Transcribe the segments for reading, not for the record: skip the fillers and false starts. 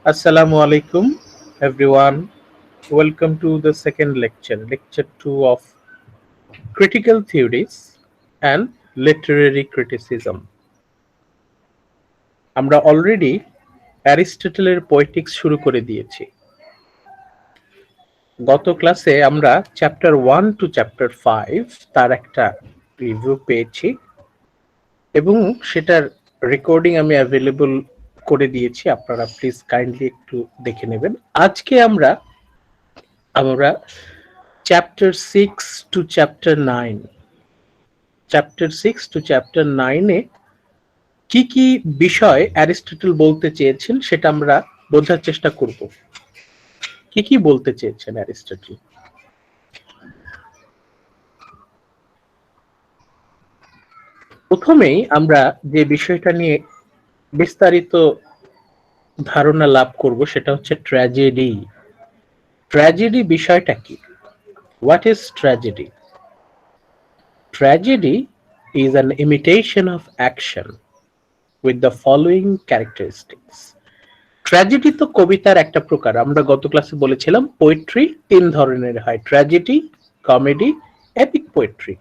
Assalamu alaikum, everyone. Welcome to the second lecture, lecture 2 of Critical Theories and Literary Criticism. আমরা already অ্যারিস্টটলের Poetics শুরু করে দিয়েছি। গত ক্লাসে আমরা চ্যাপ্টার 1 টু চ্যাপ্টার 5 তার একটা রিভিউ পেয়েছি এবং সেটার রেকর্ডিং আমি অ্যাভেলেবল করে দিয়েছি, আপনারা প্লিজ কাইন্ডলি একটু দেখে নেবেন। আজকে আমরা chapter 6 to chapter 9 chapter 6 to chapter 9 এ কি কি বিষয় অ্যারিস্টটল বলতে চেয়েছেন সেটা আমরা বোঝার চেষ্টা করব। কি কি বলতে চেয়েছেন অ্যারিস্টটল? প্রথমেই আমরা যে বিষয়টা নিয়ে বিস্তারিত ধারণা লাভ করব সেটা হচ্ছে ট্র্যাজেডি। ট্র্যাজেডি বিষয়টা কি? What is tragedy? Tragedy is an imitation of action with the following characteristics. Tragedy তো কবিতার একটা প্রকার। আমরা গত ক্লাসে বলেছিলাম পোয়েট্রি তিন ধরনের হয়: ট্র্যাজেডি, কমেডি, এপিক পোয়েট্রি।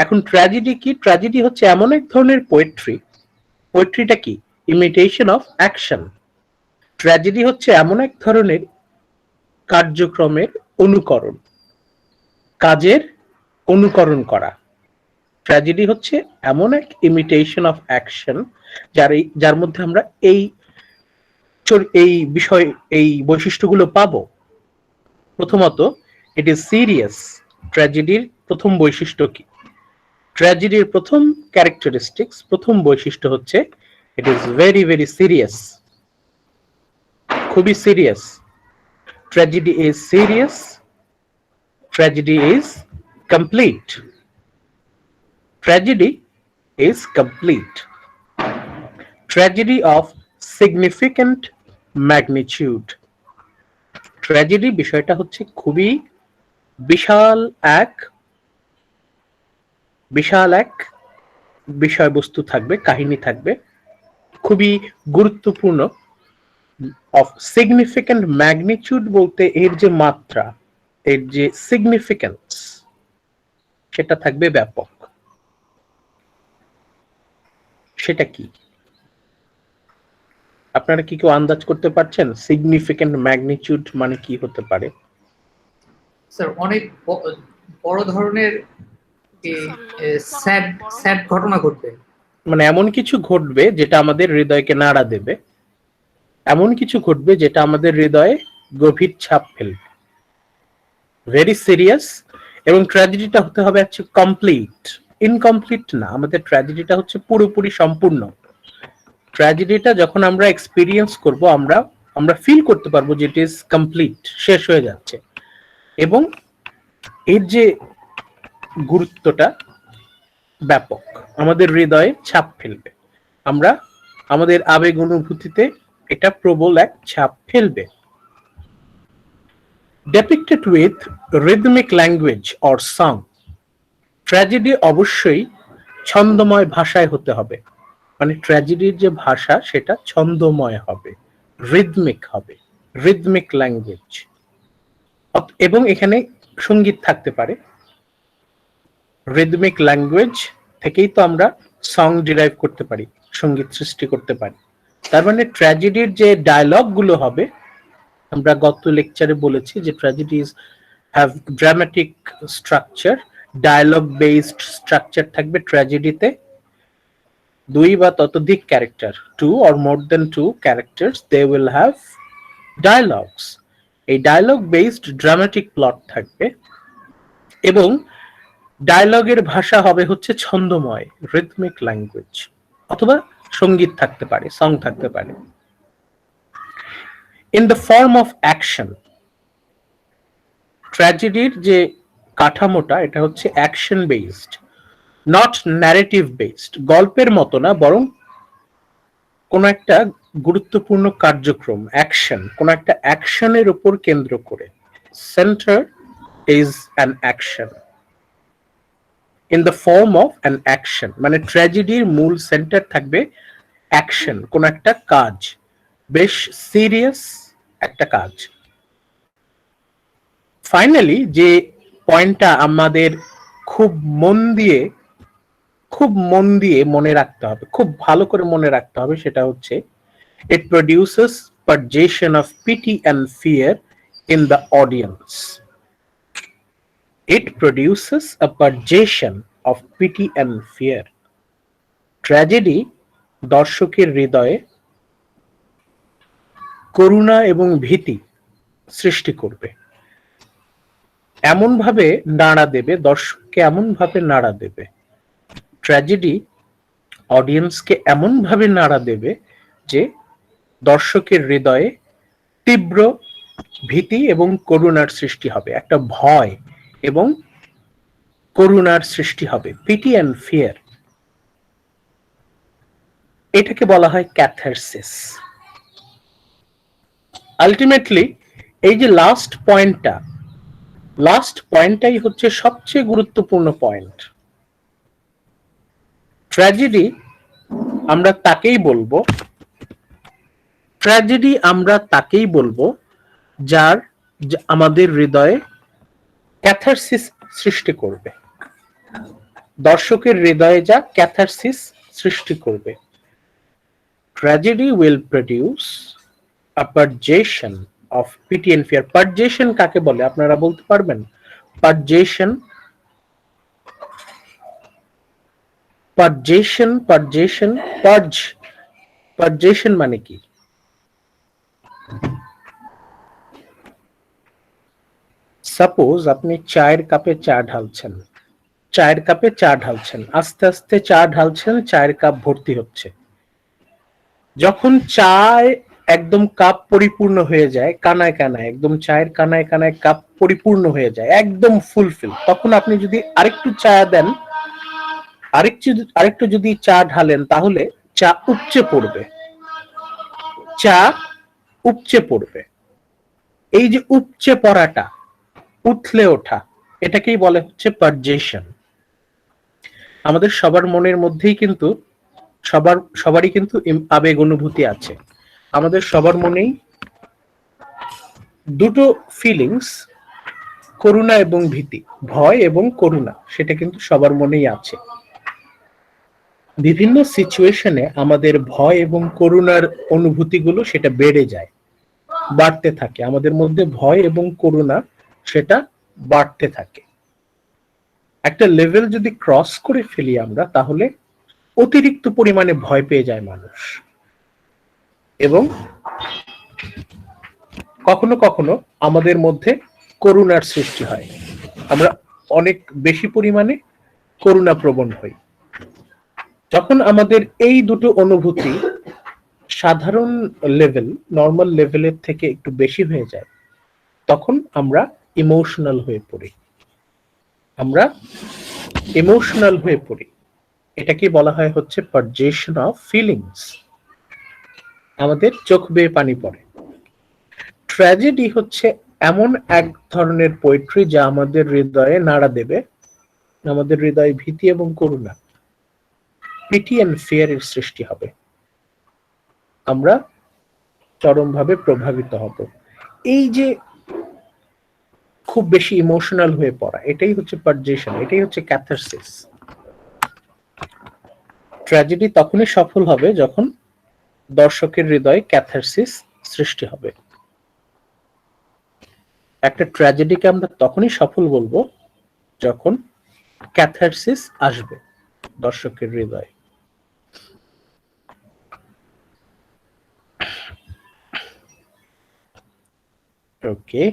এখন ট্র্যাজেডি কি? ট্র্যাজেডি হচ্ছে এমন এক ধরনের পোয়েট্রি। পোয়েট্রিটা কি? Imitation of action. ট্র্যাজেডি হচ্ছে এমন এক ধরনের কার্যক্রমের অনুকরণ, কাজের অনুকরণ করা। ট্র্যাজেডি হচ্ছে এমন এক ইমিটেশন অফ অ্যাকশন যার মধ্যে আমরা এই বিষয় এই বৈশিষ্ট্যগুলো পাবো। প্রথমত, ইট ইজ সিরিয়াস। ট্র্যাজেডির প্রথম বৈশিষ্ট্য কি? ট্র্যাজেডির প্রথম ক্যারেক্টারিস্টিক্স, প্রথম বৈশিষ্ট্য হচ্ছে it is very very serious, খুবই serious. Tragedy is serious, tragedy is complete. Tragedy is complete. Tragedy of significant magnitude. Tragedy বিষয়টা হচ্ছে খুবই বিশাল এক বিষয়বস্তু থাকবে, কাহিনী থাকবে, খুবই গুরুত্বপূর্ণ। অফ সিগনিফিক্যান্ট ম্যাগনিটিউড বলতে এর যে মাত্রা, এর যে সিগনিফিক্যান্স, সেটা থাকবে ব্যাপক। সেটা কি আপনারা কি কেউ আন্দাজ করতে পারছেন? সিগনিফিক্যান্ট ম্যাগনিটিউড মানে কি হতে পারে? স্যার, অনেক বড় ধরনের স্যাড ঘটনা ঘটবে, মানে এমন কিছু ঘটবে যেটা আমাদের হৃদয়কে নাড়া দেবে, এমন কিছু ঘটবে যেটা আমাদের হৃদয়ে গভীর ছাপ ফেলবে। Very serious. এবং ট্র্যাজেডিটা হতে হবে হচ্ছে কমপ্লিট, ইনকমপ্লিট না। আমাদের ট্র্যাজেডিটা হচ্ছে পুরোপুরি সম্পূর্ণ। ট্র্যাজেডিটা যখন আমরা এক্সপিরিয়েন্স করব, আমরা ফিল করতে পারবো যে ইট ইজ কমপ্লিট, শেষ হয়ে যাচ্ছে। এবং এর যে গুরুত্বটা ব্যাপক, আমাদের হৃদয়ে ছাপ ফেলবে। আমরা আমাদের আবেগ অনুভূতিতে এটা প্রবল এক ছাপ ফেলবে। Depicted with rhythmic language or song. Tragedy অবশ্যই ছন্দময় ভাষায় হতে হবে। মানে ট্র্যাজেডির যে ভাষা সেটা ছন্দময় হবে, রিদমিক হবে, রিদমিক ল্যাঙ্গুয়েজ। এবং এখানে সঙ্গীত থাকতে পারে। রিদমিক ল্যাঙ্গুয়েজ থেকেই তো আমরা সং ডিরাইভ করতে পারি, সঙ্গীত সৃষ্টি করতে পারি। তার মানে ট্র্যাজেডির যে ডায়লগ গুলো হবে, আমরা গত লেকচারে বলেছি যে tragedies have dramatic structure, dialogue based structure থাকবে ট্র্যাজেডিতে। দুই বা ততোধিক character, 2 or more than 2 characters, they will have dialogues. এই ডায়লগ বেসড ড্রামাটিক প্লট থাকবে এবং ডায়লগের ভাষা হবে হচ্ছে ছন্দময়, রিদমিক ল্যাঙ্গুয়েজ, অথবা সঙ্গীত থাকতে পারে, সং থাকতে পারে। In the form of action, ট্র্যাজেডির যে কাঠামোটা এটা হচ্ছে action based, not narrative based. গল্পের মতো না, বরং কোন একটা গুরুত্বপূর্ণ কার্যক্রম, অ্যাকশন, কোন একটা অ্যাকশনের উপর কেন্দ্র করে। Centre is an action. In the form of an action, মানে ট্র্যাজেডির মূল সেন্টার থাকবে অ্যাকশন, কোন একটা কাজ, বেশ সিরিয়াস একটা কাজ। ফাইনালি যে পয়েন্টটা আমাদের খুব মন দিয়ে মনে রাখতে হবে, খুব ভালো করে মনে রাখতে হবে, সেটা হচ্ছে it produces purgation of pity and fear in the audience. It produces a purgation of pity and fear. Tragedy দর্শকের হৃদয়ে করুণা এবং ভীতি সৃষ্টি করবে, এমন ভাবে নাড়া দেবে, দর্শককে এমন ভাবে নাড়া দেবে, ট্র্যাজেডি অডিয়েন্সকে এমন ভাবে নাড়া দেবে যে দর্শকের হৃদয়ে তীব্র ভীতি এবং করুণার সৃষ্টি হবে, একটা ভয় এবং করুণার সৃষ্টি হবে, পিটি অ্যান্ড ফিয়ার। এটাকে বলা হয় ক্যাথারসিস। আলটিমেটলি এই যে লাস্ট পয়েন্টটাই হচ্ছে সবচেয়ে গুরুত্বপূর্ণ পয়েন্ট। ট্র্যাজেডি আমরা তাকেই বলবো যার আমাদের হৃদয়ে ক্যাথারসিস সৃষ্টি করবে, দর্শকের হৃদয়ে যা ক্যাথারসিস সৃষ্টি করবে। Tragedy will produce a purgation of pity and fear. Purgation কাকে বলে আপনারা বলতে পারবেন? Purgation মানে কি? সাপোজ আপনি চায়ের কাপে চা ঢালছেন, আস্তে আস্তে চা ঢালছেন, চায়ের কাপ ভর্তি হচ্ছে। যখন চায় একদম কাপ পরিপূর্ণ হয়ে যায়, কানায় একদম চায়ের কানায় কাপ পরিপূর্ণ হয়ে যায়, একদম ফুলফিল, তখন আপনি যদি আরেকটু চা দেন, আরেকটু যদি চা ঢালেন, তাহলে চা উপচে পড়বে। এই যে উপচে পড়াটা, উথলে ওঠা, এটাকেই বলে হচ্ছে পারজেশন। আমাদের সবার মনের মধ্যেই কিন্তু সবারই কিন্তু আবেগ অনুভূতি আছে। আমাদের সবার মনেই দুটো ফিলিংস, করুণা এবং ভীতি, ভয় এবং করুণা, সেটা কিন্তু সবার মনেই আছে। বিভিন্ন সিচুয়েশনে আমাদের ভয় এবং করুণার অনুভূতিগুলো সেটা বেড়ে যায়, বাড়তে থাকে, আমাদের মধ্যে ভয় এবং করুণা সেটা বাড়তে থাকে। একটা লেভেল যদি ক্রস করে ফেলি আমরা, তাহলে অতিরিক্ত পরিমাণে ভয় পেয়ে যায় মানুষ, এবং কখনো কখনো আমাদের মধ্যে করুণার সৃষ্টি হয়, আমরা অনেক বেশি পরিমাণে করুণা প্রবণ হই। যখন আমাদের এই দুটো অনুভূতি সাধারণ লেভেল, নর্মাল লেভেলের থেকে একটু বেশি হয়ে যায়, তখন আমরা ইমোশনাল হয়ে পড়ি। এটাকে বলা হয় হচ্ছে পারজেশন অফ ফিলিংস। আমাদের চোখ বেয়ে পানি পড়ে। ট্র্যাজেডি হচ্ছে এমন এক ধরনের পোয়েট্রি যা আমাদের হৃদয়ে নাড়া দেবে, আমাদের হৃদয়ে ভীতি এবং করুণা, পিটি এন্ড ফিয়ার এর সৃষ্টি হবে, আমরা চরমভাবে প্রভাবিত হব। এই যে খুব বেশি ইমোশনাল হয়ে পড়া, এটাই হচ্ছে পারজেশন, এটাই হচ্ছে ক্যাথারসিস। ট্র্যাজেডি তখনই সফল হবে যখন দর্শকের হৃদয়ে ক্যাথারসিস সৃষ্টি হবে। একটা ট্র্যাজেডিকে আমরা তখনই সফল বলবো যখন ক্যাথারসিস আসবে দর্শকের হৃদয়ে। ওকে,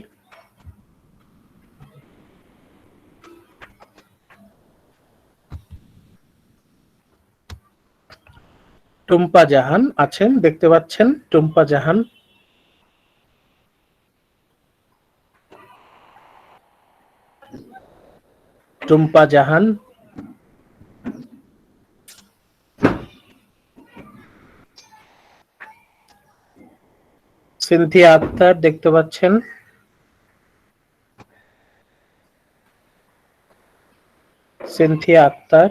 টুম্পা জাহান আছেন, দেখতে পাচ্ছেন টুম্পা জাহান। সিনথিয়া আক্তার দেখতে পাচ্ছেন। সিনথিয়া আক্তার,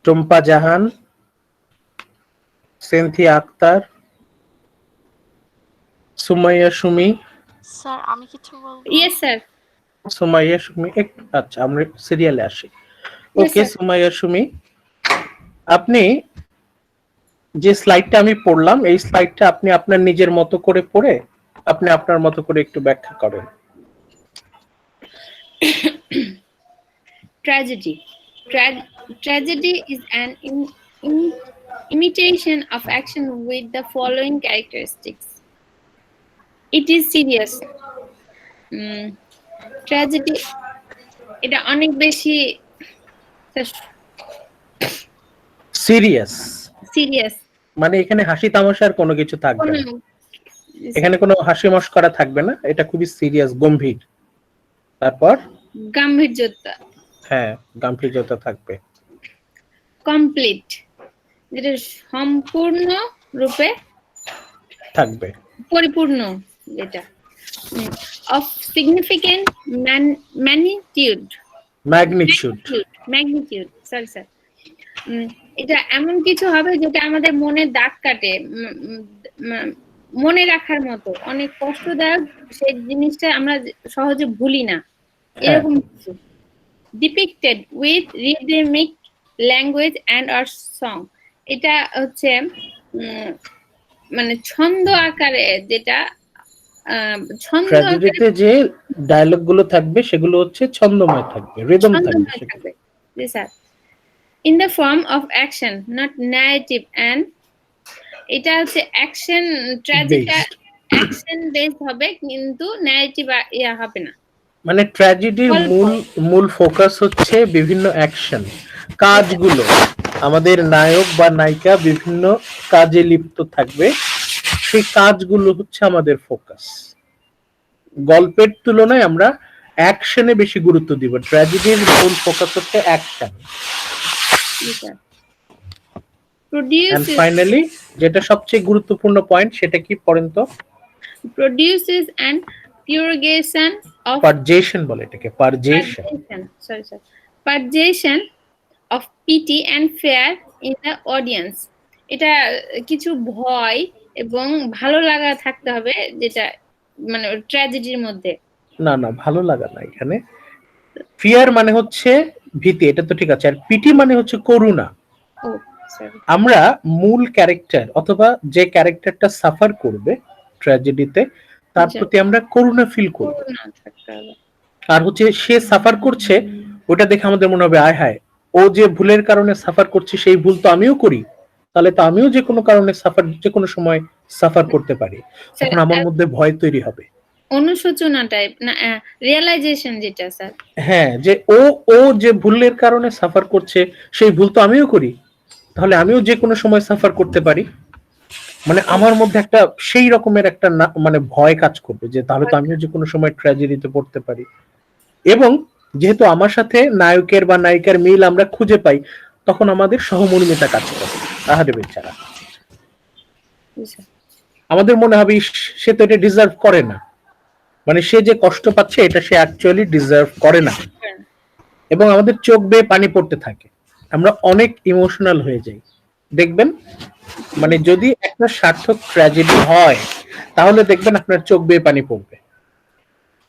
টুম্পা জাহান, সিনথিয়া আক্তার, সুমাইয়া সুমি। স্যার আমি কিছু বলবো? Yes sir. সুমাইয়া সুমি আচ্ছা, আমরা সিরিয়ালে আসি। Yes, ওকে, sir. সুমাইয়া সুমি, আপনি যে স্লাইডটা আমি পড়লাম এই স্লাইডটা আপনি আপনার নিজের মতো করে পড়ে আপনি আপনার মতো করে একটু ব্যাখ্যা করেন। Tragedy. Tragedy is an imitation of action with the following characteristics. It is serious. Tragedy এটা অনেক বেশি সিরিয়াস সিরিয়াস। মানে এখানে হাসি তামাশার কোনো কিছু থাকবে না, এখানে কোনো হাসি মশকরা থাকবে না, এটা খুবই সিরিয়াস, গম্ভীর। তারপর গাম্ভীর্যতা। হ্যাঁ, গাম্ভীর্যতা থাকবে। কমপ্লিট, যেটা সম্পূর্ণ রূপে থাকবে, পরিপূর্ণ, যেটা of significant magnitude. Magnitude, sorry sir. এটা এমন কিছু হবে যেটা আমাদের মনে দাগ কাটে, মনে রাখার মতো, অনেক কষ্টদায়ক, সেই জিনিসটা আমরা সহজে ভুলি না, এরকম কিছু। ডিপিক্টেড with rhythmic language and or song, এটা হচ্ছে মানে ছন্দ আকারে, যেটা ট্র্যাজেডিতে যে ডায়লগ গুলো থাকবে সেগুলো হচ্ছে ছন্দময় থাকবে, রিদম থাকবে। জি sir. In the form of action, not narrative, and এটা হচ্ছে অ্যাকশন, ট্র্যাজেডিটা অ্যাকশন বেসড হবে কিন্তু ন্যারেটিভ ইয়া হবে না। মানে ট্র্যাজেডির মূল ফোকাস হচ্ছে বিভিন্ন অ্যাকশন, কাজগুলো, আমাদের নায়ক বা নায়িকা বিভিন্ন কাজে লিপ্ত থাকবে, সেই কাজগুলো হচ্ছে আমাদের ফোকাস। গল্পের তুলনায় আমরা অ্যাকশনে বেশি গুরুত্ব দিব, ট্র্যাজেডির মূল ফোকাস হচ্ছে অ্যাকশন। এন্ড ফাইনালি যেটা সবচেয়ে গুরুত্বপূর্ণ পয়েন্ট, সেটা কি পড়েন তো? Produces and purgation of purgation বলে এটাকে, purgation, sorry sir, purgation of pity and fear in the audience. এটা কিছু ভয় এবং ভালো লাগা থাকতে হবে, যেটা মানে ট্র্যাজেডির মধ্যে। না না, ভালো লাগা না, এখানে ফিয়ার মানে হচ্ছে ভীতি, এটা তো ঠিক আছে, আর পিটি মানে হচ্ছে করুণা। আমরা মূল ক্যারেক্টার অথবা যে ক্যারেক্টারটা সাফার করবে ট্র্যাজেডিতে, তার প্রতি আমরা করুণা ফিল করব, আর হচ্ছে সে সাফার করছে ওটা দেখে আমাদের মনে হবে আয় হায়, ও যে ভুলের কারণে সাফার করছে সেই ভুল তো আমিও করি, তাহলে তো আমিও যে কোনো কারণে সাফার, যে কোনো সময় সাফার করতে পারি, তখন আমার মধ্যে ভয় তৈরি হবে, অনুশোচনা টাইপ না, রিয়েলাইজেশন যেটা স্যার। হ্যাঁ, যে ও যে ভুলের কারণে সাফার করছে সেই ভুল তো আমিও করি, তাহলে আমিও যে কোনো সময় সাফার করতে পারি, মানে আমার মধ্যে একটা সেই রকমের একটা মানে ভয় কাজ করবে যে তাহলে তো আমিও যে কোনো সময় ট্র্যাজেডিতে পড়তে পারি। এবং যেহেতু আমার সাথে নায়কের বা নায়িকার মিল আমরা খুঁজে পাই, তখন আমাদের সহমর্মিতা কাজ করে, আহারে বেচারা, আমাদের মনে হবে সে তো এটা ডিজার্ভ করে না, মানে সে যে কষ্ট পাচ্ছে এটা সে অ্যাকচুয়ালি ডিজার্ভ করে না, এবং আমাদের চোখ বেয়ে পানি পড়তে থাকে, আমরা অনেক ইমোশনাল হয়ে যাই। দেখবেন মানে যদি একটা সার্থক ট্র্যাজেডি হয় তাহলে দেখবেন আপনার চোখ বেয়ে পানি পড়বে,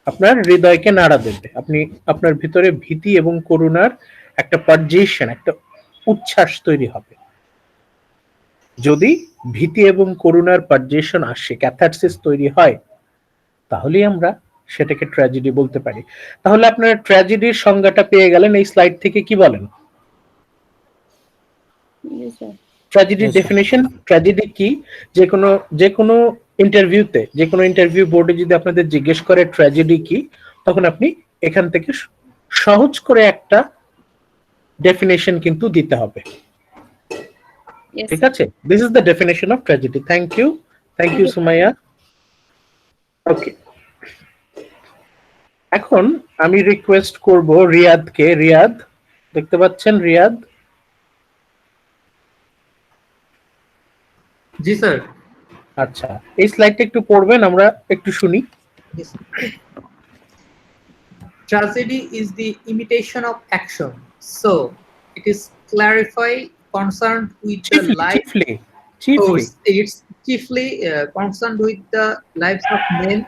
আপনার হৃদয়কে নাড়া দেবে, আপনি আপনার ভিতরে ভীতি এবং করুণার একটা পারজেশন, একটা উচ্ছ্বাস তৈরি হবে। যদি ভীতি এবং করুণার পারজেশন আসে, ক্যাথারসিস তৈরি হয়, তাহলেই আমরা সেটাকে ট্র্যাজেডি বলতে পারি। তাহলে আপনারা ট্র্যাজেডির সংজ্ঞাটা পেয়ে গেলেন এই স্লাইড থেকে, কি বলেন? ট্র্যাজেডির ডেফিনিশন, ট্র্যাজেডি কি, যে কোনো ইন্টারভিউতে, যে কোনো ইন্টারভিউ বোর্ডে যদি আপনাদের জিজ্ঞেস করে ট্র্যাজেডি কি, তখন আপনি এখান থেকে সহজ করে একটা ডেফিনিশন কিন্তু দিতে হবে, ঠিক আছে? This is the definition of tragedy. Thank you Sumaiya. Okay, এখন আমি রিকোয়েস্ট করব রিয়াদকে। রিয়াদ, দেখতে পাচ্ছেন? রিয়াদ, জি স্যার। আচ্ছা, এই স্লাইডটা একটু পড়বেন, আমরা একটু শুনি। Tragedy is the imitation of action. So, it is clarify concerned with the life. chiefly It's chiefly concerned with the lives of men,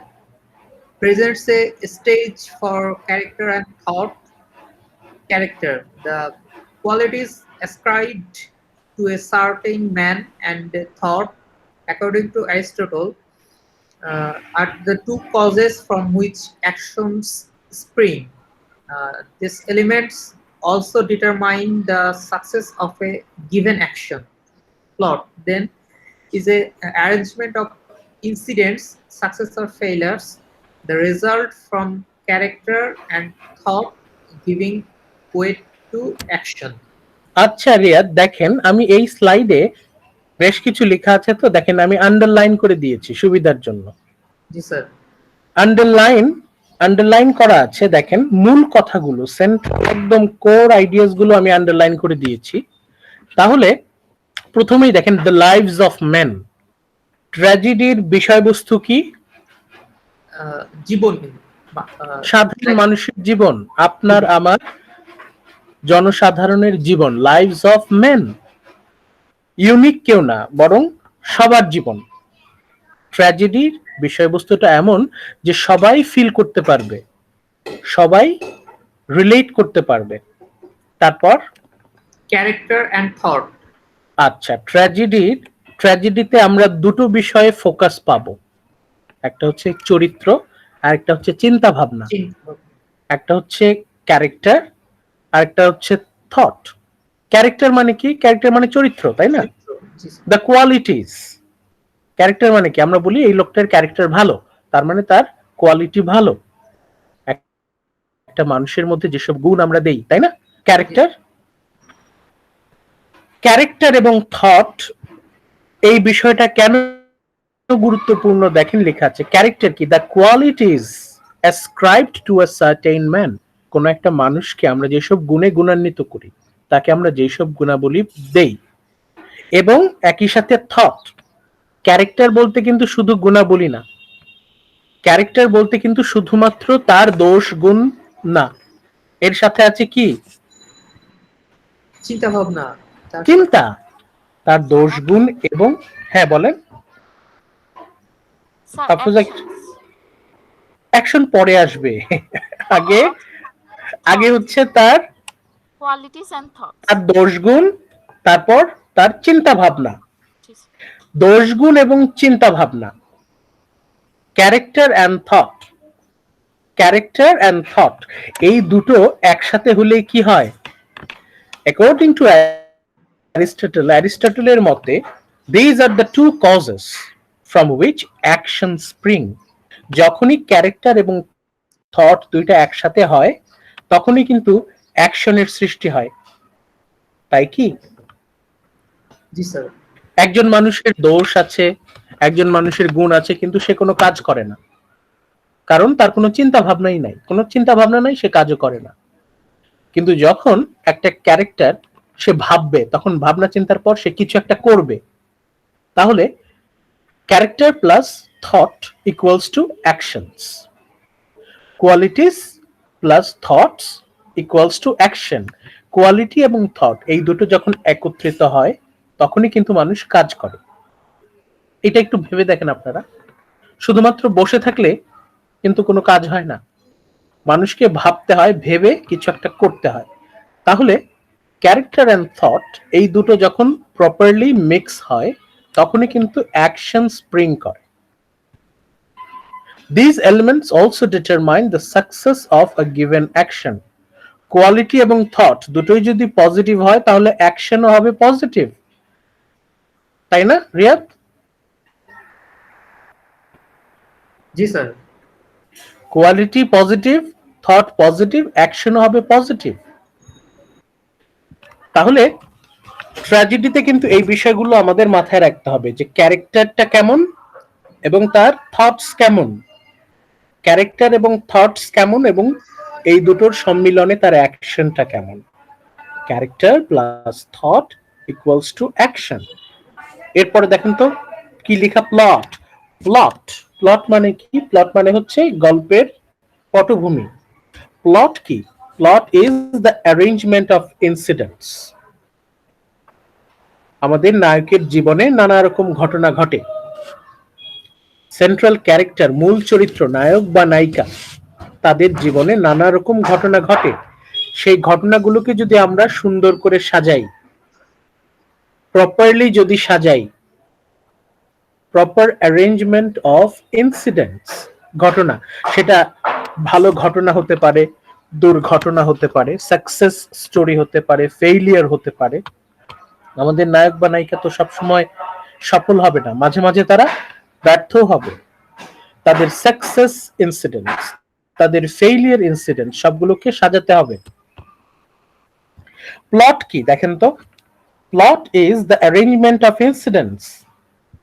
presents a stage for character and thought. Character, the qualities ascribed to a certain man, and thought, according to Aristotle, are the two causes from which actions spring. These elements also determine the success of a given action. Plot, then, is a arrangement of incidents, success or failures, the result from character and thought giving weight to action. আচ্ছা রিয়াদ, দেখেন আমি এই স্লাইডে বেশ কিছু লেখা আছে, তো দেখেন আমি আন্ডারলাইন করে দিয়েছি সুবিধার জন্য। জি স্যার। আন্ডারলাইন করা আছে, দেখেন মূল কথাগুলো, সেন্ট্রাল একদম কোর আইডিয়াস গুলো আমি আন্ডারলাইন করে দিয়েছি। তাহলে প্রথমেই দেখেন দ্য লাইভস অফ মেন, ট্র্যাজেডির বিষয়বস্তু কি? জীবন, সাধারণ মানুষের জীবন, আপনার আমার জনসাধারণের জীবন, লাইভস অফ মেন, ইউনিক কেউ না বরং সবার জীবন। ট্র্যাজেডির বিষয়বস্তুটা এমন যে সবাই ফিল করতে পারবে, সবাই রিলেট করতে পারবে। তারপর ক্যারেক্টার এন্ড থট। আচ্ছা, ট্র্যাজেডিতে আমরা দুটো বিষয়ে ফোকাস পাবো, একটা হচ্ছে চরিত্র আর একটা হচ্ছে চিন্তা ভাবনা। একটা হচ্ছে ক্যারেক্টার আর একটা হচ্ছে থট। ক্যারেক্টার মানে কি? ক্যারেক্টার মানে চরিত্র, তাই না? The qualities. ক্যারেক্টার মানে কি? আমরা বলি এই লোকটার ক্যারেক্টার ভালো, তার মানে তার কোয়ালিটি ভালো। একটা মানুষের মধ্যে যেসব গুণ আমরা দেই, তাই না? ক্যারেক্টার এবং থট, এই বিষয়টা কেন গুরুত্বপূর্ণ দেখেন লেখা আছে। ক্যারেক্টার কি? The qualities ascribed to a certain man। কোন একটা মানুষকে আমরা যেসব গুণে গুণান্বিত করি, তাকে আমরা যেসব গুণাবলী দেই। এবং একই সাথে থট। ক্যারেক্টার বলতে কিন্তু শুধু গুণাবলী না, ক্যারেক্টার বলতে কিন্তু শুধুমাত্র তার দোষ গুণ না, এর সাথে আছে কি? চিন্তা ভাবনা, তার দোষ গুণ। এবং হ্যাঁ বলেন। অ্যাকশন পরে আসবে, আগে হচ্ছে তার কোয়ালিটিস এন্ড থটস, তার দোষ গুণ, তারপর তার চিন্তা ভাবনা। দোষ গুণ এবং চিন্তা ভাবনা, ক্যারেক্টার অ্যান্ড থট, এই দুটো একসাথে হলে কি হয়? অ্যাকর্ডিং টু অ্যারিস্টটলের মতে, these are the two causes from which action spring। যখনই ক্যারেক্টার এবং থট দুইটা একসাথে হয়, তখনই কিন্তু অ্যাকশনের সৃষ্টি হয়, তাই কি? জি স্যার। একজন মানুষের দোষ আছে, একজন মানুষের গুণ আছে, কিন্তু সে কোনো কাজ করে না, কারণ তার কোনো চিন্তা ভাবনাই নাই। কোনো চিন্তা ভাবনা নাই, সে কাজও করে না। কিন্তু যখন একটা ক্যারেক্টার সে ভাববে, তখন ভাবনা চিন্তার পর সে কিছু একটা করবে। তাহলে character plus thought equals to actions, qualities plus thoughts equals to action. Quality এবং থট এই দুটো যখন একত্রিত হয়, তখনই কিন্তু মানুষ কাজ করে। এটা একটু ভেবে দেখেন আপনারা, শুধুমাত্র বসে থাকলে কিন্তু কোনো কাজ হয় না, মানুষকে ভাবতে হয়, ভেবে কিছু একটা করতে হয়। তাহলে ক্যারেক্টার এন্ড থট এই দুটো যখন প্রপারলি মিক্স হয়, তখনই কিন্তু অ্যাকশন স্প্রিং করে। These elements also determine the success of a given action। Quality এবং থট দুটোই যদি পজিটিভ হয়, তাহলে অ্যাকশনও হবে পজিটিভ, তাই না রিয়াদ? জি sir. Quality positive, thought positive, অ্যাকশনও হবে পজিটিভ। তাহলে ট্র্যাজেডিতে কিন্তু এই বিষয়গুলো আমাদের মাথায় রাখতে হবে, যে ক্যারেক্টারটা কেমন এবং তার থটস কেমন, ক্যারেক্টার এবং থটস কেমন, এবং এই দুটোর সম্মিলনে তার অ্যাকশনটা কেমন। Character plus thought equals to action. এরপরে দেখেন তো কি লেখা, প্লট মানে কি? প্লট মানে হচ্ছে গল্পের পটভূমি। প্লট কি? Plot is the arrangement of incidents. আমাদের নায়কের জীবনে নানা রকম ঘটনা ঘটে। সেন্ট্রাল ক্যারেক্টার, মূল চরিত্র, নায়ক বা নায়িকা, তাদের জীবনে নানা রকম ঘটনা ঘটে। সেই ঘটনাগুলোকে যদি আমরা সুন্দর করে সাজাই, প্রপারলি যদি সাজাই, প্রপার অ্যারেঞ্জমেন্ট অফ ইনসিডেন্টস, ঘটনা, সেটা ভালো ঘটনা হতে পারে, দুর্ঘটনা হতে পারে, সাকসেস স্টোরি হতে পারে, ফেইলিয়ার হতে পারে। আমাদের নায়ক বা নায়িকা তো সবসময় সফল হবে না, মাঝে মাঝে তারা ব্যর্থ হবে। তাদের সাকসেস ইনসিডেন্টস, তাদের ফেইলিয়ার ইনসিডেন্ট সবগুলোকে সাজাতে হবে। প্লট কি দেখেন তো? Plot is the arrangement of incidents,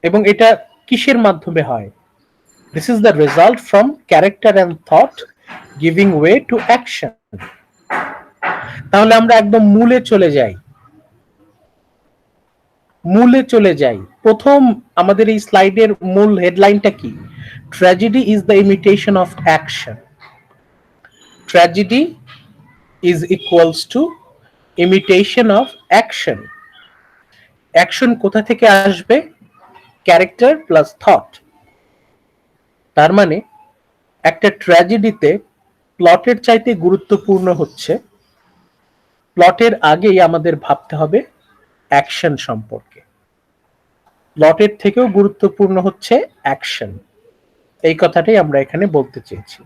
এবং এটা কিসের মাধ্যমে হয়? This is the result from character and thought giving way to action. তাহলে আমরা একদম মূলে চলে যাই। মূলে চলে যাই। প্রথম আমাদের এই স্লাইডের মূল হেডলাইনটা কি? Tragedy is the imitation of action. Tragedy is equals to imitation of action. Action কোথা থেকে আসবে? Character plus thought. তার মানে একটা ট্র্যাজেডিতে প্লটের চাইতে গুরুত্বপূর্ণ হচ্ছে, প্লটের আগেই আমাদের ভাবতে হবে অ্যাকশন সম্পর্কে। প্লটের থেকেও গুরুত্বপূর্ণ হচ্ছে অ্যাকশন। এই কথাটাই আমরা এখানে বলতে চেয়েছি।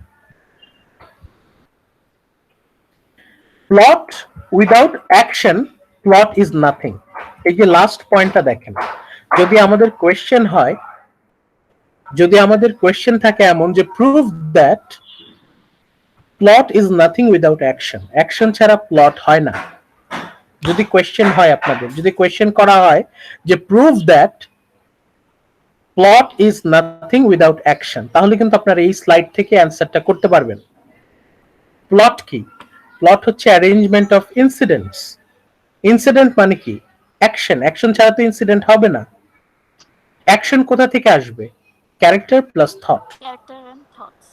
Plot without action, plot is nothing. এই যে লাস্ট পয়েন্টটা দেখেন, যদি আমাদের কোয়েশ্চেন হয়, যদি আমাদের কোয়েশ্চেন থাকে এমন যে prove that plot is nothing without action, action ছাড়া প্লট হয় না, যদি কোয়েশ্চেন হয় আপনাদের, যদি কোয়েশ্চেন করা হয় যে prove that plot is nothing without action, তাহলে কিন্তু আপনারা এই স্লাইড থেকে অ্যান্সারটা করতে পারবেন। প্লট কি? প্লট হচ্ছে অ্যারেঞ্জমেন্ট অফ ইনসিডেন্টস। ইনসিডেন্ট মানে কি? অ্যাকশন। অ্যাকশন ছাড়া তো ইনসিডেন্ট হবে না। অ্যাকশন কোথা থেকে আসবে? Character plus thought. Character and thoughts.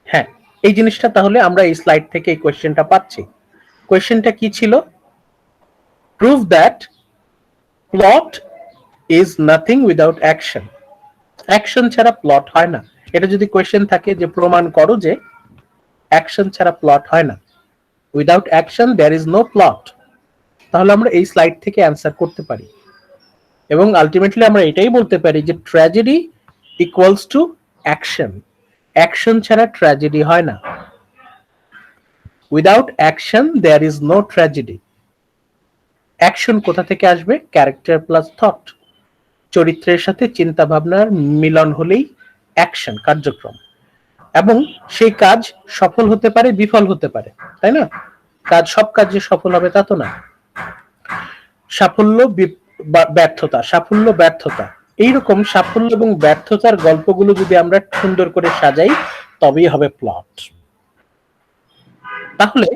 হ্যাঁ, এই জিনিসটা তাহলে আমরা এই স্লাইড থেকে এই কোয়েশ্চেনটা পাচ্ছি। কোয়েশ্চেনটা কি ছিল? Prove that plot is nothing without action. Action ছাড়া প্লট হয় না। এটা যদি কোয়েশ্চেন থাকে যে প্রমাণ করো যে অ্যাকশন ছাড়া প্লট হয় না, without action there is no plot, তাহলে আমরা এই স্লাইড থেকে অ্যান্সার করতে পারি। এবং আলটিমেটলি আমরা এটাই বলতে পারি যে tragedy equals to action. Action ছাড়া ট্র্যাজেডি হয় না। Without action there is no tragedy. Action কোথা থেকে আসবে? Character plus thought. চরিত্রের সাথে চিন্তা ভাবনার মিলন হলেই অ্যাকশন, কার্যক্রম। এবং সেই কাজ সফল হতে পারে, বিফল হতে পারে, তাই না? কাজ, সব কাজ যে সফল হবে তা তো না। সাফল্য, ব্যর্থতা, সাফল্য, ব্যর্থতা, এইরকম সাফল্য এবং ব্যর্থতার গল্পগুলো যদি আমরা সুন্দর করে সাজাই, তবেই হবে প্লট। তাহলে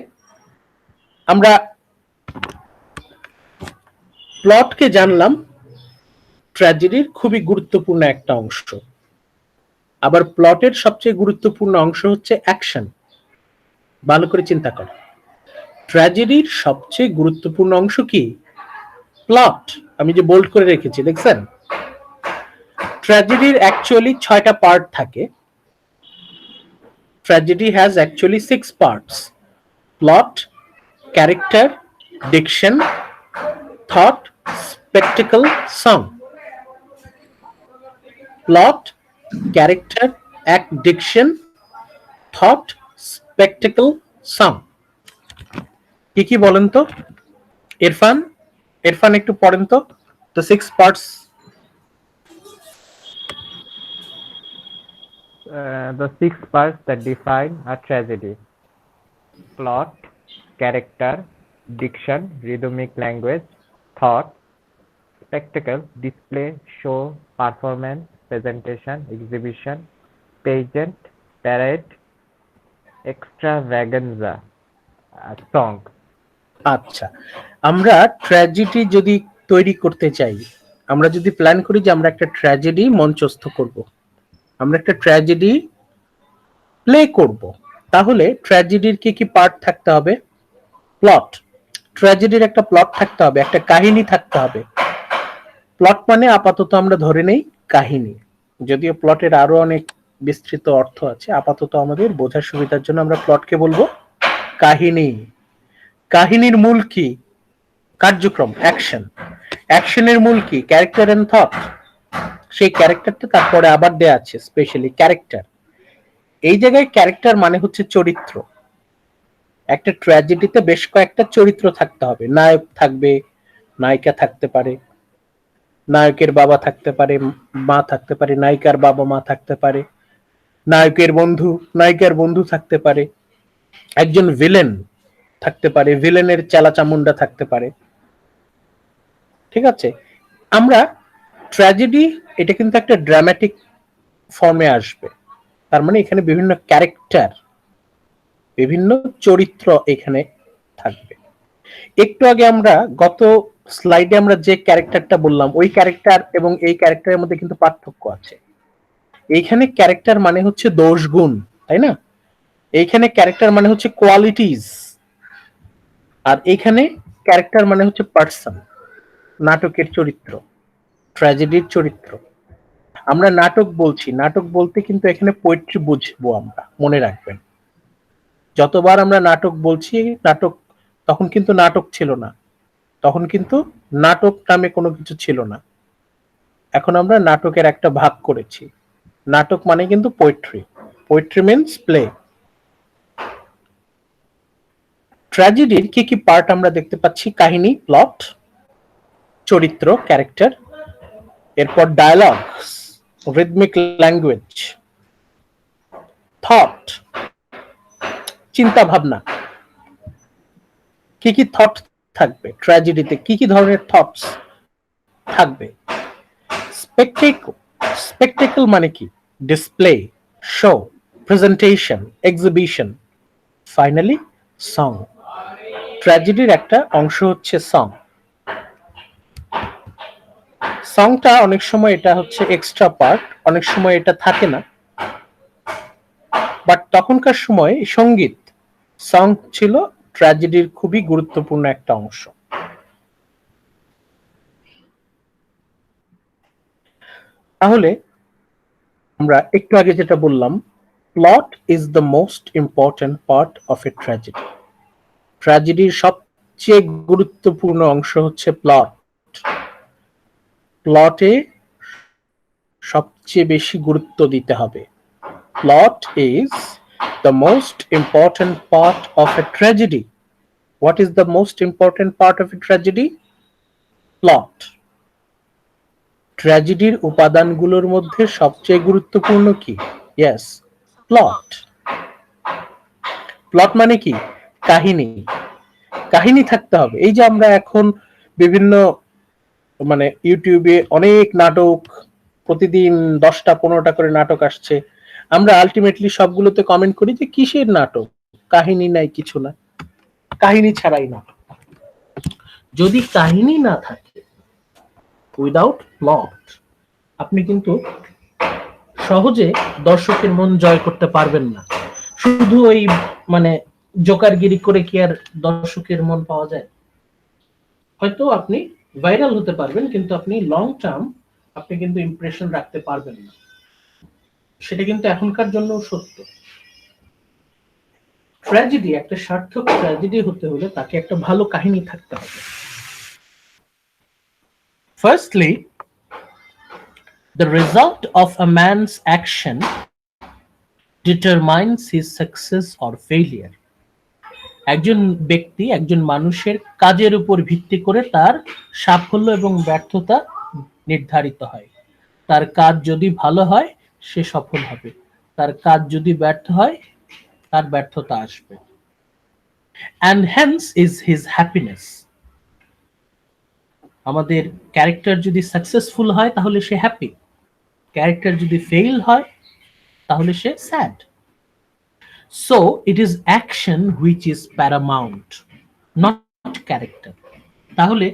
আমরা প্লটকে জানলাম ট্র্যাজেডির খুবই গুরুত্বপূর্ণ একটা অংশ। আবার প্লটের সবচেয়ে গুরুত্বপূর্ণ অংশ হচ্ছে অ্যাকশন। ভালো করে চিন্তা করো, ট্র্যাজেডির সবচেয়ে গুরুত্বপূর্ণ অংশ কি? প্লট। আমি যে বোল্ড করে রেখেছি, দেখছেন? ট্র্যাজেডির অ্যাকচুয়ালি 6টা পার্ট থাকে। Tragedy has actually 6 parts: plot, character, diction, thought, spectacle, song. Plot, character, act, diction, thought, spectacle, song. কি কি বলেন তো ইরফান? ইরফান একটু পড়েন তো the 6 parts. The 6 parts that define a tragedy: plot, character, diction, rhythmic language, thought, spectacle, display, show, performance, presentation, exhibition, pageant, parade, extravaganza, song. আচ্ছা, আমরা tragedy যদি তৈরি করতে চাই, আমরা যদি প্ল্যান করি যে আমরা একটা ট্র্যাজেডি মঞ্চস্থ করব, আমরা একটা ট্র্যাজেডি প্লে করব, তাহলে ট্র্যাজেডির কি কি পার্ট থাকতে হবে? প্লট, ট্র্যাজেডির একটা প্লট থাকতে হবে, একটা কাহিনী থাকতে হবে। প্লট মানে আপাতত আমরা ধরে নেই কাহিনী, যদিও প্লটের আরো অনেক বিস্তৃত অর্থ আছে, আপাতত আমাদের বোঝার সুবিধার জন্য আমরা প্লটকে বলবো কাহিনী। কাহিনীর মূল কি? কার্যক্রম, অ্যাকশন। অ্যাকশনের মূল কি? Character and thought. সেই ক্যারেক্টারটা তারপরে আবার দেয়া আছে স্পেশালি ক্যারেক্টার। এই জায়গায় ক্যারেক্টার মানে হচ্ছে চরিত্র। একটা ট্র্যাজেডিতে বেশ কয়েকটা চরিত্র থাকতে হবে, নায়ক থাকবে, নায়িকা থাকতে পারে, নায়কের বাবা থাকতে পারে, মা থাকতে পারে, নায়িকার বাবা মা থাকতে পারে, নায়কের বন্ধু, নায়িকার বন্ধু থাকতে পারে, একজন ভিলেন থাকতে পারে, ভিলেনের চেলাচামুন্ডা থাকতে পারে। ঠিক আছে, আমরা ট্র্যাজেডি এটা কিন্তু একটা ড্রামাটিক ফর্মে আসবে, তার মানে এখানে বিভিন্ন ক্যারেক্টার, বিভিন্ন চরিত্র এখানে থাকবে। একটু আগে আমরা গত স্লাইডে আমরা যে ক্যারেক্টারটা বললাম, ওই ক্যারেক্টার এবং এই ক্যারেক্টারের মধ্যে কিন্তু পার্থক্য আছে। এইখানে ক্যারেক্টার মানে হচ্ছে দোষ গুণ, তাই না? এইখানে ক্যারেক্টার মানে হচ্ছে কোয়ালিটিজ, আর এইখানে ক্যারেক্টার মানে হচ্ছে পার্সন, নাটকের চরিত্র, ট্র্যাজেডির চরিত্র। আমরা নাটক বলছি, নাটক বলতে কিন্তু এখানে পোয়েট্রি বুঝবো আমরা, মনে রাখবেন। যতবার আমরা নাটক বলছি নাটক, তখন কিন্তু নাটক ছিল না, তখন কিন্তু নাটক নামে কোনো কিছু ছিল না। এখন আমরা নাটকের একটা ভাগ করেছি। নাটক মানে কিন্তু পোয়েট্রি, পোয়েট্রি মিন্স প্লে। ট্র্যাজেডির কি কি পার্ট আমরা দেখতে পাচ্ছি? কাহিনী, প্লট, চরিত্র, ক্যারেক্টার, এরপর ডায়ালগ, রিদমিক ল্যাঙ্গুয়েজ, থট, চিন্তা ভাবনা। কি কি থট থাকবে ট্র্যাজেডিতে? কি কি ধরনের থটস থাকবে? স্পেকটেকল, স্পেকটেকল মানে কি? Display, show, presentation, exhibition, finally song. ট্র্যাজেডির একটা অংশ হচ্ছে সং। সংটা অনেক সময় এটা হচ্ছে এক্সট্রা পার্ট, অনেক সময় এটা থাকে না, বাট তখনকার সময় সঙ্গীত, সং ছিল ট্র্যাজেডির খুবই গুরুত্বপূর্ণ একটা অংশ। তাহলে আমরা একটু আগে যেটা বললাম, plot is the most important part of a tragedy. ট্র্যাজেডির সবচেয়ে গুরুত্বপূর্ণ অংশ হচ্ছে প্লট। প্লটে সবচেয়ে বেশি গুরুত্ব দিতে হবে। Plot is the most important part of a tragedy. What is the most important part of a tragedy? Plot. ট্র্যাজেডির উপাদানগুলোর মধ্যে সবচেয়ে গুরুত্বপূর্ণ কি? Yes, plot. প্লট মানে কি? কাহিনী। কাহিনী থাকতে হবে। এই যে আমরা এখন বিভিন্ন মানে ইউটিউবে অনেক নাটক, প্রতিদিন 10টা 15টা করে নাটক আসছে, আমরা আলটিমেটলি সবগুলোতে কমেন্ট করি যে কিসের নাটক, কাহিনী নাই, কিছু না, কাহিনী ছাড়াই নাটক। যদি কাহিনী না থাকে, উইদাউট প্লট, আপনি কিন্তু সহজে দর্শকের মন জয় করতে পারবেন না। শুধু ওই মানে জোকারগিরি করে কি আর দর্শকের মন পাওয়া যায়? হয়তো আপনি ভাইরাল হতে পারবেন, কিন্তু আপনি লং টার্ম আপনি কিন্তু ইমপ্রেশন রাখতে পারবেন না। সেটা কিন্তু এখনকার জন্য সত্য। ট্র্যাজেডি, একটা সার্থক ট্র্যাজেডি হতে হলে তাকে একটা ভালো কাহিনী থাকতে হবে। Firstly, the result of a man's action determines his success or failure. একজন ব্যক্তি, একজন মানুষের কাজের উপর ভিত্তি করে তার সাফল্য এবং ব্যর্থতা নির্ধারিত হয়। তার কাজ যদি ভালো হয় সে সফল হবে, তার কাজ যদি ব্যর্থ হয় তার ব্যর্থতা আসবে। and hence is his happiness. আমাদের ক্যারেক্টার যদি সাকসেসফুল হয় তাহলে সে হ্যাপি, ক্যারেক্টার যদি ফেইল হয় তাহলে সে sad. So it is action which is paramount, not character. তাহলে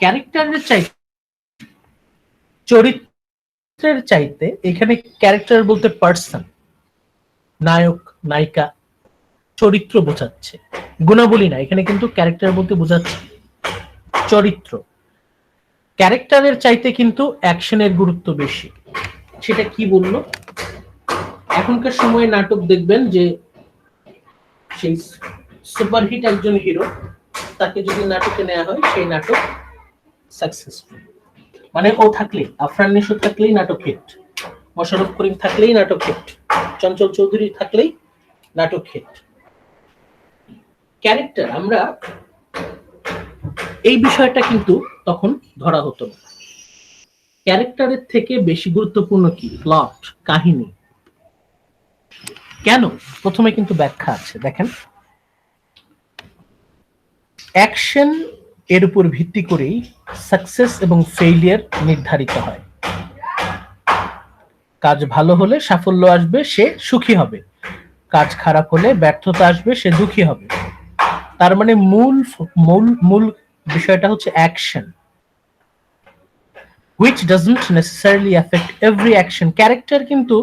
ক্যারেক্টারের চাইতে, চরিত্রের চাইতে এখানে ক্যারেক্টার বলতে পার্সন, নায়ক নায়িকা, চরিত্র বোঝাচ্ছে। গুণাবলী না, এখানে কিন্তু ক্যারেক্টার বলতে বোঝাচ্ছে চরিত্র। ক্যারেক্টারের চাইতে কিন্তু অ্যাকশনের গুরুত্ব বেশি। সেটা কি বললো? এখনকার সময়ে নাটক দেখবেন যে সেই সুপারহিট একজন হিরো, তাকে যদি নাটকে নেওয়া হয় সেই নাটক সাকসেসফুল। মানে ও থাকলে, আফরান নিশো থাকলেই নাটক হিট, মোশাররফ করিম থাকলেই নাটক হিট, চঞ্চল চৌধুরী থাকলেই নাটক হিট। ক্যারেক্টার, আমরা এই বিষয়টা কিন্তু তখন ধরা হতো না। ক্যারেক্টারের থেকে বেশি গুরুত্বপূর্ণ কি? প্লট, কাহিনী। কেন? প্রথমে কিন্তু ব্যাখ্যা আছে, দেখেন। অ্যাকশন এর উপর ভিত্তি করেই সাকসেস এবং ফেইলিয়ার নির্ধারিত হয়। কাজ ভালো হলে সাফল্য আসবে, সে সুখী হবে। কাজ খারাপ হলে ব্যর্থতা আসবে, সে দুঃখী হবে। তার মানে মূল মূল মূল বিষয়টা হচ্ছে action, which doesn't necessarily affect every action. Character কিন্তু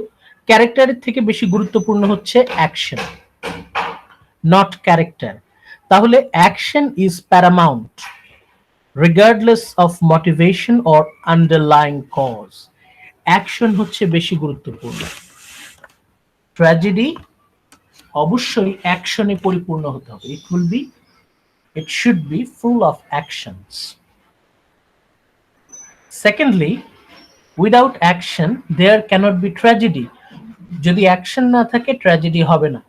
ক্যারেক্টারের থেকে বেশি গুরুত্বপূর্ণ হচ্ছে অ্যাকশন, নট ক্যারেক্টার। তাহলে action is Paramount regardless of motivation or underlying cause. Action হচ্ছে বেশি গুরুত্বপূর্ণ। ট্র্যাজেডি অবশ্যই অ্যাকশনে পরিপূর্ণ হতে হবে। it should be full of actions. Secondly, without action there cannot be tragedy. যদি অ্যাকশন না থাকে ট্র্যাজেডি হবে না।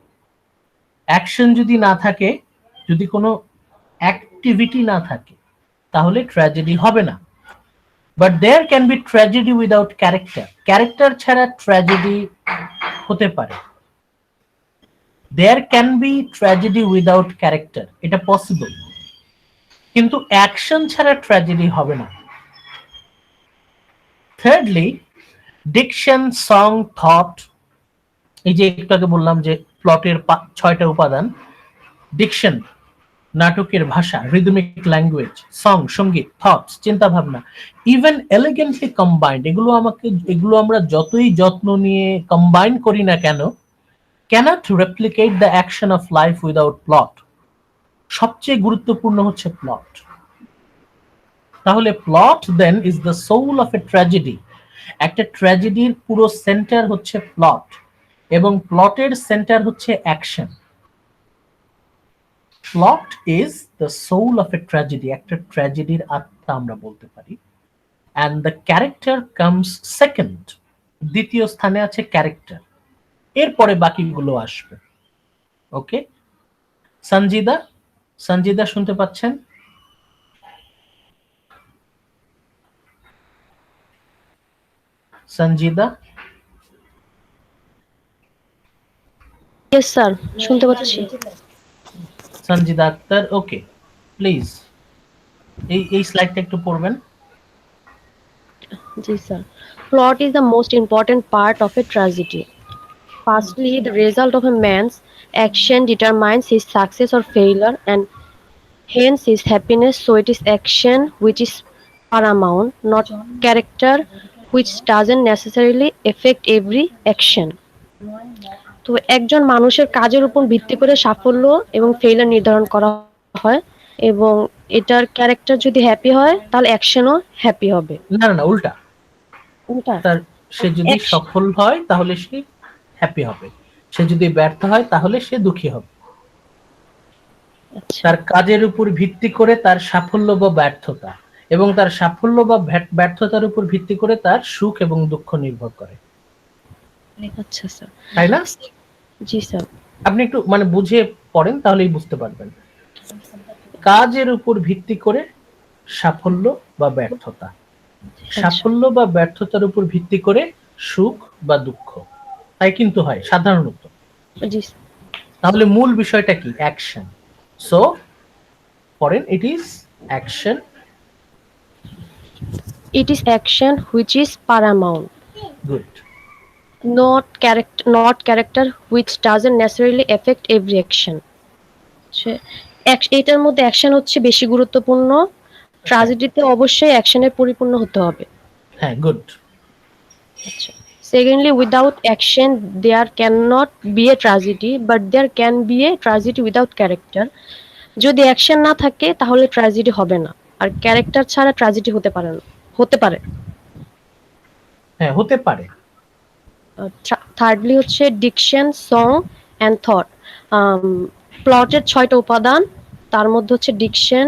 অ্যাকশন যদি না থাকে, যদি কোনো অ্যাক্টিভিটি না থাকে, তাহলে ট্র্যাজেডি হবে না। But there can be tragedy without character. Character ছাড়া ট্র্যাজেডি হতে পারে। There can be tragedy without character, এটা পসিবল। কিন্তু অ্যাকশন ছাড়া ট্র্যাজেডি হবে না। Thirdly, diction, song, thought. এই যে একটু আগে বললাম যে প্লটের 6টা উপাদান। ডিকশন নাটকের ভাষা, রিদমিক ল্যাঙ্গুয়েজ, সং সঙ্গীত, থটস চিন্তা ভাবনা, ইভেন এলিগেন্টলি কম্বাইন্ড। এগুলো আমরা যতই যত্ন নিয়ে কম্বাইন করি না কেন, cannot replicate the action of life without plot. সবচেয়ে গুরুত্বপূর্ণ হচ্ছে প্লট। তাহলে plot then is the soul of a tragedy. একটা ট্র্যাজেডির পুরো সেন্টার হচ্ছে প্লট, এবং প্লটের সেন্টার হচ্ছে action. Plot is the soul of a tragedy, একটা ট্র্যাজেডির আত্মা আমরা বলতে পারি। And the character comes second, দ্বিতীয় স্থানে আছে ক্যারেক্টার, এরপরে বাকিগুলো আসবে। ওকে, সঞ্জিদা শুনতে পাচ্ছেন? সঞ্জিদা? ইয়েস স্যার, শুনতে পাচ্ছি। সঞ্জিদা আক্তার, ওকে প্লিজ এই স্লাইডটা একটু পড়বেন। জি sir. Plot is the most important part of a tragedy. Firstly, the result of a man's action determines his success or failure and hence his happiness. So it is action which is paramount, not character, which doesn't necessarily affect every action. তো একজন মানুষের কাজের উপর ভিত্তি করে সাফল্য এবং failure নির্ধারণ করা হয়, এবং এটার ক্যারেক্টার যদি হ্যাপি হয় তাহলে অ্যাকশনও হ্যাপি হবে। না না, উল্টা। তার সে যদি সফল হয় তাহলে সে হ্যাপি হবে, সে যদি ব্যর্থ হয় তাহলে সে দুঃখী হবে। তার কাজের উপর ভিত্তি করে তার সাফল্য বা ব্যর্থতা, এবং তার সাফল্য বা ব্যর্থতার উপর ভিত্তি করে তার সুখ এবং দুঃখ নির্ভর করে। আচ্ছা স্যার, তাই না? জি স্যার। আপনি একটু মানে বুঝে পড়েন তাহলেই বুঝতে পারবেন। কাজের উপর ভিত্তি করে সাফল্য বা ব্যর্থতা, সাফল্য বা ব্যর্থতার উপর ভিত্তি করে সুখ বা দুঃখ, তাই কিন্তু হয় সাধারণত। জি। তাহলে মূল বিষয়টা কি? অ্যাকশন। সো পড়েন, it is action. It is action which is paramount. Good. Not character which doesn't necessarily affect every action. এটার মধ্যে অ্যাকশন হচ্ছে বেশি গুরুত্বপূর্ণ। ট্র্যাজেডিতে অবশ্যই অ্যাকশনের পরিপূর্ণ হতে হবে। হ্যাঁ, গুড। আচ্ছা। Secondly, without action, there cannot be a tragedy, but there can be a tragedy without character. যদি অ্যাকশন না থাকে তাহলে ট্র্যাজেডি হবে না, আর ক্যারেক্টার ছাড়া ট্র্যাজেডি হতে পারে না, হতে পারে। হ্যাঁ, হতে পারে। থার্ডলি হচ্ছে ডিকশন, সং অ্যান্ড থট। প্লটের 6টা উপাদান, তার মধ্যে হচ্ছে diction,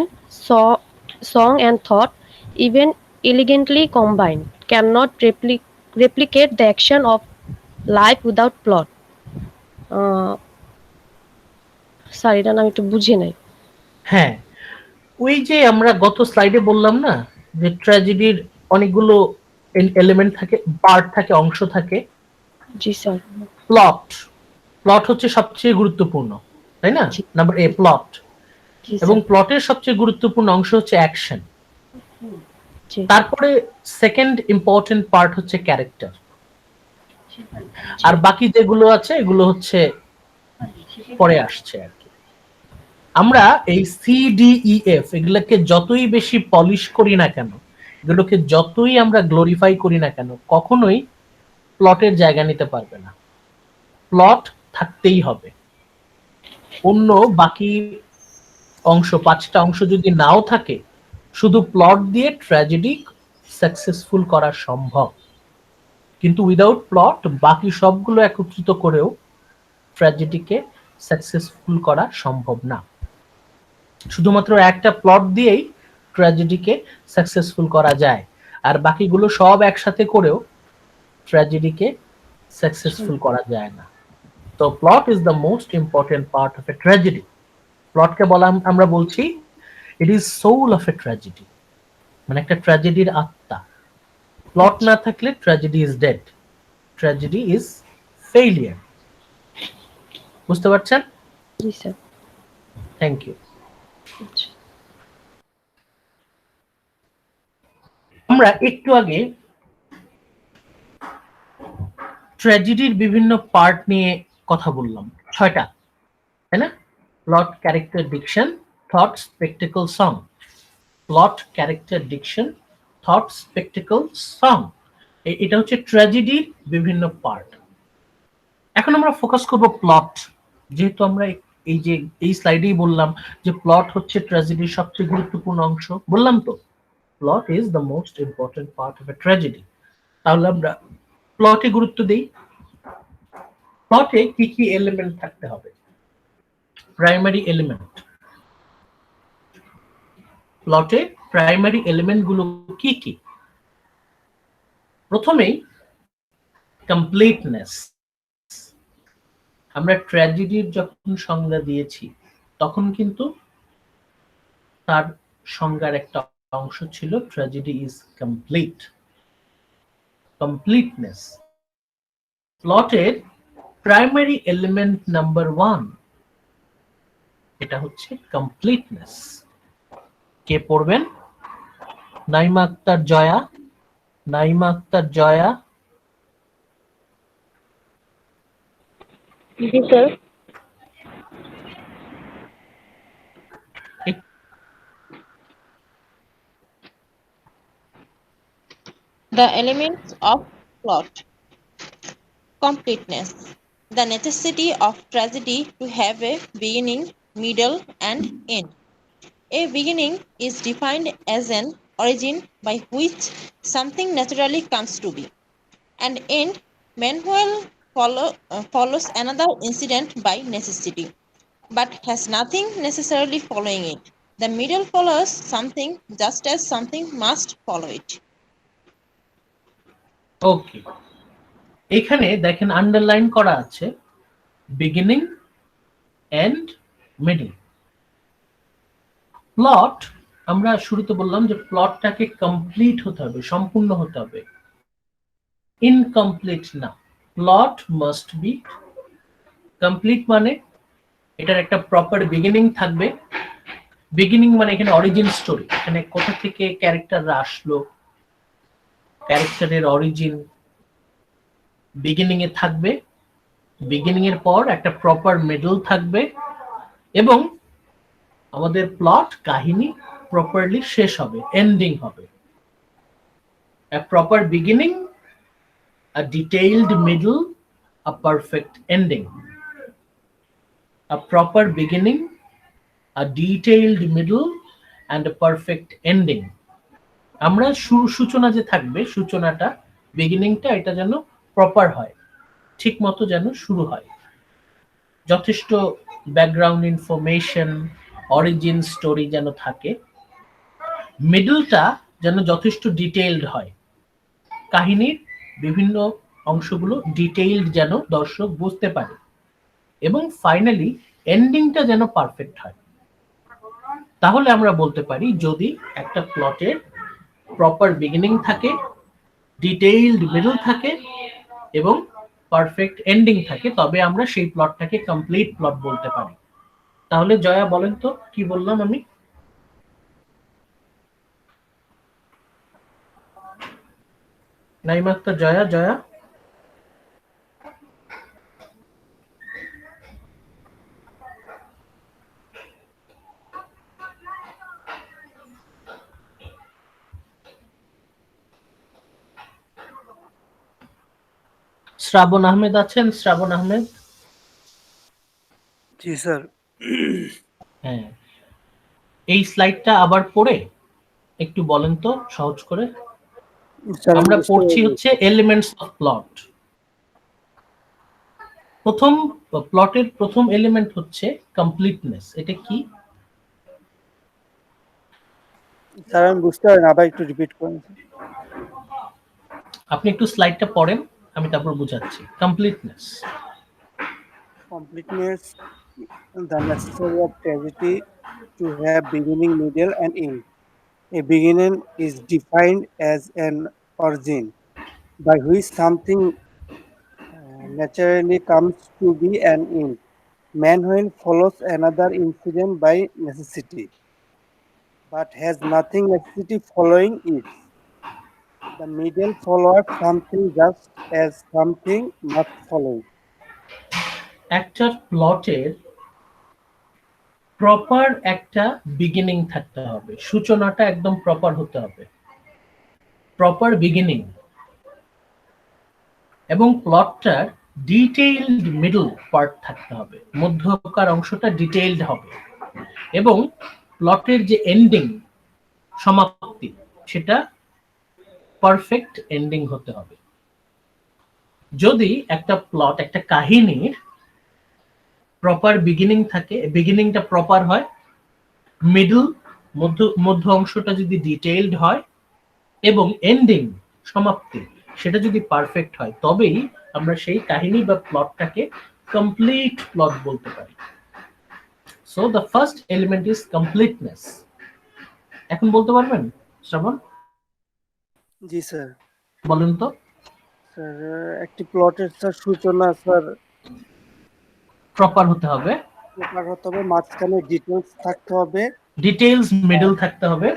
song and thought even elegantly combined can not replicate the action of life without plot. Sir এটা না আমি একটু বুঝি নাই। হ্যাঁ, ওই যে আমরা গত স্লাইডে বললাম না যে ট্র্যাজেডির অনেকগুলো এলিমেন্ট থাকে, পার্ট থাকে, অংশ থাকে। জি স্যার। প্লট হচ্ছে সবচেয়ে গুরুত্বপূর্ণ, তাই না? Number A plot. এবং প্লটের সবচেয়ে গুরুত্বপূর্ণ অংশ হচ্ছে অ্যাকশন। তারপরে সেকেন্ড ইম্পর্টেন্ট পার্ট হচ্ছে ক্যারেক্টার, আর বাকি যেগুলো আছে এগুলো হচ্ছে পরে আসছে আর কি। আমরা এই CDEF এগুলোকে যতই বেশি পলিশ করি না কেন, এগুলোকে যতই আমরা গ্লোরিফাই করি না কেন, কখনোই প্লটের জায়গা নিতে পারবে না। প্লট থাকতেই হবে। অন্য বাকি অংশ, 5টা অংশ যদি নাও থাকে, শুধু প্লট দিয়ে ট্র্যাজেডি সাকসেসফুল করা সম্ভব, কিন্তু উইদাউট প্লট বাকি সবগুলো একত্রিত করেও ট্র্যাজেডিকে সাকসেসফুল করা সম্ভব না। শুধুমাত্র একটা প্লট দিয়েই ট্র্যাজেডিকে সাকসেসফুল করা যায়, আর বাকিগুলো সব একসাথে করেও ট্র্যাজেডিকে সাকসেসফুল করা যায় না। তো plot is the most important part of a tragedy. প্লটকে আমরা বলছি it is soul of a tragedy, মানে একটা ট্র্যাজেডির আত্মা। প্লট না থাকলে tragedy is dead, tragedy is failure. বুঝতে পারছেন? জি স্যার। Thank you. আমরা একটু আগে ট্র্যাজেডির বিভিন্ন পার্ট নিয়ে কথা বললাম, 6টা, তাই না? Plot, character, diction, thought, spectacle, song. Plot, character, diction, thought, spectacle, song, এটা হচ্ছে ট্র্যাজেডির বিভিন্ন পার্ট। এখন আমরা ফোকাস করব প্লট, যেহেতু আমরা এই স্লাইডেই বললাম যে প্লট হচ্ছে ট্র্যাজেডির সবচেয়ে গুরুত্বপূর্ণ অংশ। বললাম তো, plot is the most important part of a tragedy. তাহলে আমরা প্লটে গুরুত্ব দেই। প্লটে কি কি এলিমেন্ট থাকতে হবে? Primary element. প্লটে প্রাইমারি এলিমেন্ট গুলো কি কি? প্রথমেই কমপ্লিটনেস। আমরা ট্র্যাজেডির যখন সংজ্ঞা দিয়েছি তখন কিন্তু তার সংজ্ঞার একটা অংশ ছিল ট্র্যাজেডি ইজ কমপ্লিট। কমপ্লিটনেস প্লটের প্রাইমারি এলিমেন্ট নাম্বার 1, এটা হচ্ছে কমপ্লিটনেস। কে পড়বেন? নাইমা আক্তার জয়া। নাইমা আক্তার জয়া। জি sir. The elements of plot. Completeness. The necessity of tragedy to have a beginning, middle, and end. A beginning is defined as an origin by which something naturally comes to be. An end, meanwhile, follows another incident by necessity, but has nothing necessarily following it. The middle follows something just as something must follow it. ওকে, এখানে দেখেন underline করা আছে beginning, and, middle. Plot, আমরা শুরুতে বললাম যে প্লটটাকে complete হতে হবে, সম্পূর্ণ হতে হবে, ইনকমপ্লিট না। প্লট মাস্ট বি কমপ্লিট, মানে এটার একটা প্রপার বিগিনিং থাকবে। বিগিনিং মানে এখানে অরিজিন স্টোরি, এখানে কোথা থেকে ক্যারেক্টাররা আসলো, ক্যারেক্টারের অরিজিন বিগিনিং এ থাকবে। বিগিনিং এর পর একটা প্রপার মিডল থাকবে, এবং আমাদের প্লট, কাহিনী প্রপারলি শেষ হবে, এন্ডিং হবে। A proper beginning, a detailed middle, a perfect ending. A proper beginning, a detailed middle, and a perfect ending. আমরা সূচনা যে থাকবে, সূচনাটা, বিগিনিংটা, এটা যেন প্রপার হয়, ঠিক মতো যেন শুরু হয়, যথেষ্ট ব্যাকগ্রাউন্ড ইনফরমেশন, অরিজিন স্টোরি যেন থাকে। মিডলটা যেন যথেষ্ট ডিটেইলড হয়, কাহিনীর বিভিন্ন অংশগুলো ডিটেইলড যেন দর্শক বুঝতে পারে, এবং ফাইনালি এন্ডিংটা যেন পারফেক্ট হয়। তাহলে আমরা বলতে পারি যদি একটা প্লটের প্রপার বিগিনিং থাকে, ডিটেইলড মিডল থাকে এবং পারফেক্ট এন্ডিং থাকে, তবে আমরা সেই প্লটটাকে কমপ্লিট প্লট বলতে পারি। তাহলে জয়া বলেন তো কি বললাম আমি? নাইমা আক্তার, জয়া, জয়া শ্রাবণ আহমেদ আছেন? শ্রাবণ আহমেদ? জি স্যার। হ্যাঁ, এই স্লাইডটা আবার পড়ে একটু বলেন তো সহজ করে। আমরা পড়ছি হচ্ছে এলিমেন্টস অফ প্লট। প্রথম প্লটের প্রথম এলিমেন্ট হচ্ছে কমপ্লিটনেস। এটা কি স্যার আমি বুঝতে পারি না, আবার একটু রিপিট করুন। আপনি একটু স্লাইডটা পড়েন, আমি তারপর বুঝাচ্ছি। Completeness, Completeness, the necessity of tragedy to have beginning, middle, and end. A beginning is defined as an origin by which something naturally comes to be an end. Man when follows another incident by necessity, but has nothing necessity following it. The middle follows something just as something must follow. একটা প্লটের proper একটা beginning থাকতে হবে, সূচনাটা একদম proper হতে হবে, proper beginning, এবং প্লটটার detailed middle part থাকতে হবে, মধ্যকার অংশটা ডিটেইলড হবে, এবং প্লটের যে এন্ডিং, সমাপ্তি, সেটা পারফেক্ট এন্ডিং হতে হবে। যদি একটা প্লট, একটা কাহিনীর প্রপার বিগিনিং থাকে, বিগিনিংটা প্রপার হয়, মিডল, মধ্য অংশটা যদি ডিটেইলড হয়, এবং এন্ডিং, সমাপ্তি, সেটা যদি পারফেক্ট হয়, তবেই আমরা সেই কাহিনী বা প্লটটাকে কমপ্লিট প্লট বলতে পারি। So the first element is completeness. এখন বলতে পারবেন শ্রাবণ? জি স্যার। বলেন তো। স্যার একটি প্লটের স্যার সূচনা স্যার প্রপার হতে হবে, প্রপার হতে হবে, মাঝখানে ডিটেলস থাকতে হবে, ডিটেইলস মিডল থাকতে হবে,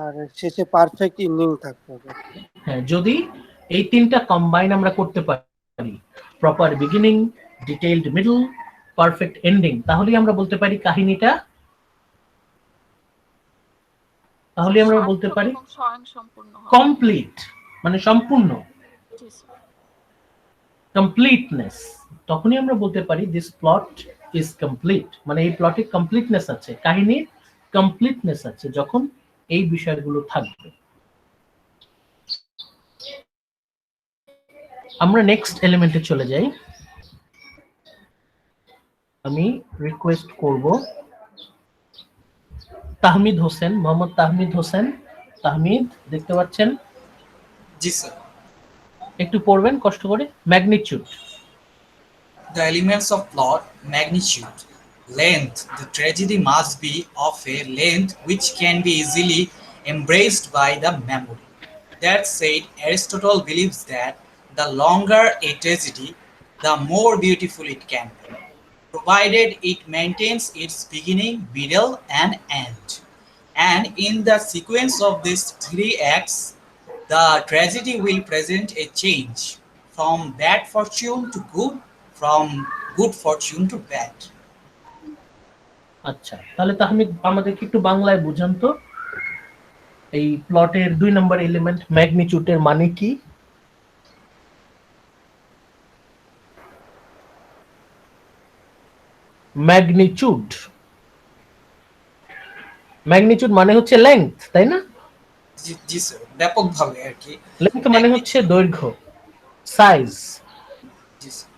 আর শেষে পারফেক্ট এন্ডিং থাকতে হবে। হ্যাঁ, যদি এই তিনটা কম্বাইন আমরা করতে পারি, proper beginning, detailed middle, perfect ending, তাহলেই আমরা বলতে পারি কাহিনীটা, তাহলে আমরা বলতে পারি স্বয়ংসম্পূর্ণ হবে। কমপ্লিট, মানে সম্পূর্ণ, জি স্যার। কমপ্লিটনেস। তখনই আমরা বলতে পারি দিস প্লট ইজ কমপ্লিট, মানে এই প্লটে কমপ্লিটনেস আছে, কাহিনীর কমপ্লিটনেস আছে, যখন এই বিষয়গুলো থাকবে। আমরা নেক্সট এলিমেন্টে চলে যাই। আমি রিকোয়েস্ট করব তাহমিদ হোসেন, মোহাম্মদ তাহমিদ হোসেন। তাহমিদ, দেখতে পাচ্ছেন? জি স্যার। একটু পড়বেন কষ্ট করে। Magnitude, The elements of plot: magnitude, length. The tragedy must be of a length which can be easily embraced by the memory. That said, Aristotle believes that the longer a tragedy, the more beautiful it can be, provided it maintains its beginning, middle, and end. And in the sequence of these three acts, the tragedy will present a change from bad fortune to good, from good fortune to bad. আচ্ছা, তাহলে তাহমিদ আমাদেরকে একটু বাংলায় বুঝান তো, এই প্লটের 2 নম্বর element ম্যাগনিটিউডের মানে কি? ম্যাগনিচুড। ম্যাগনিচুড মানে হচ্ছে লেংথ, তাই না? জি জি স্যার, ব্যাপকভাবে আর কি। লেংথ মানে হচ্ছে দৈর্ঘ্য, সাইজ জি স্যার।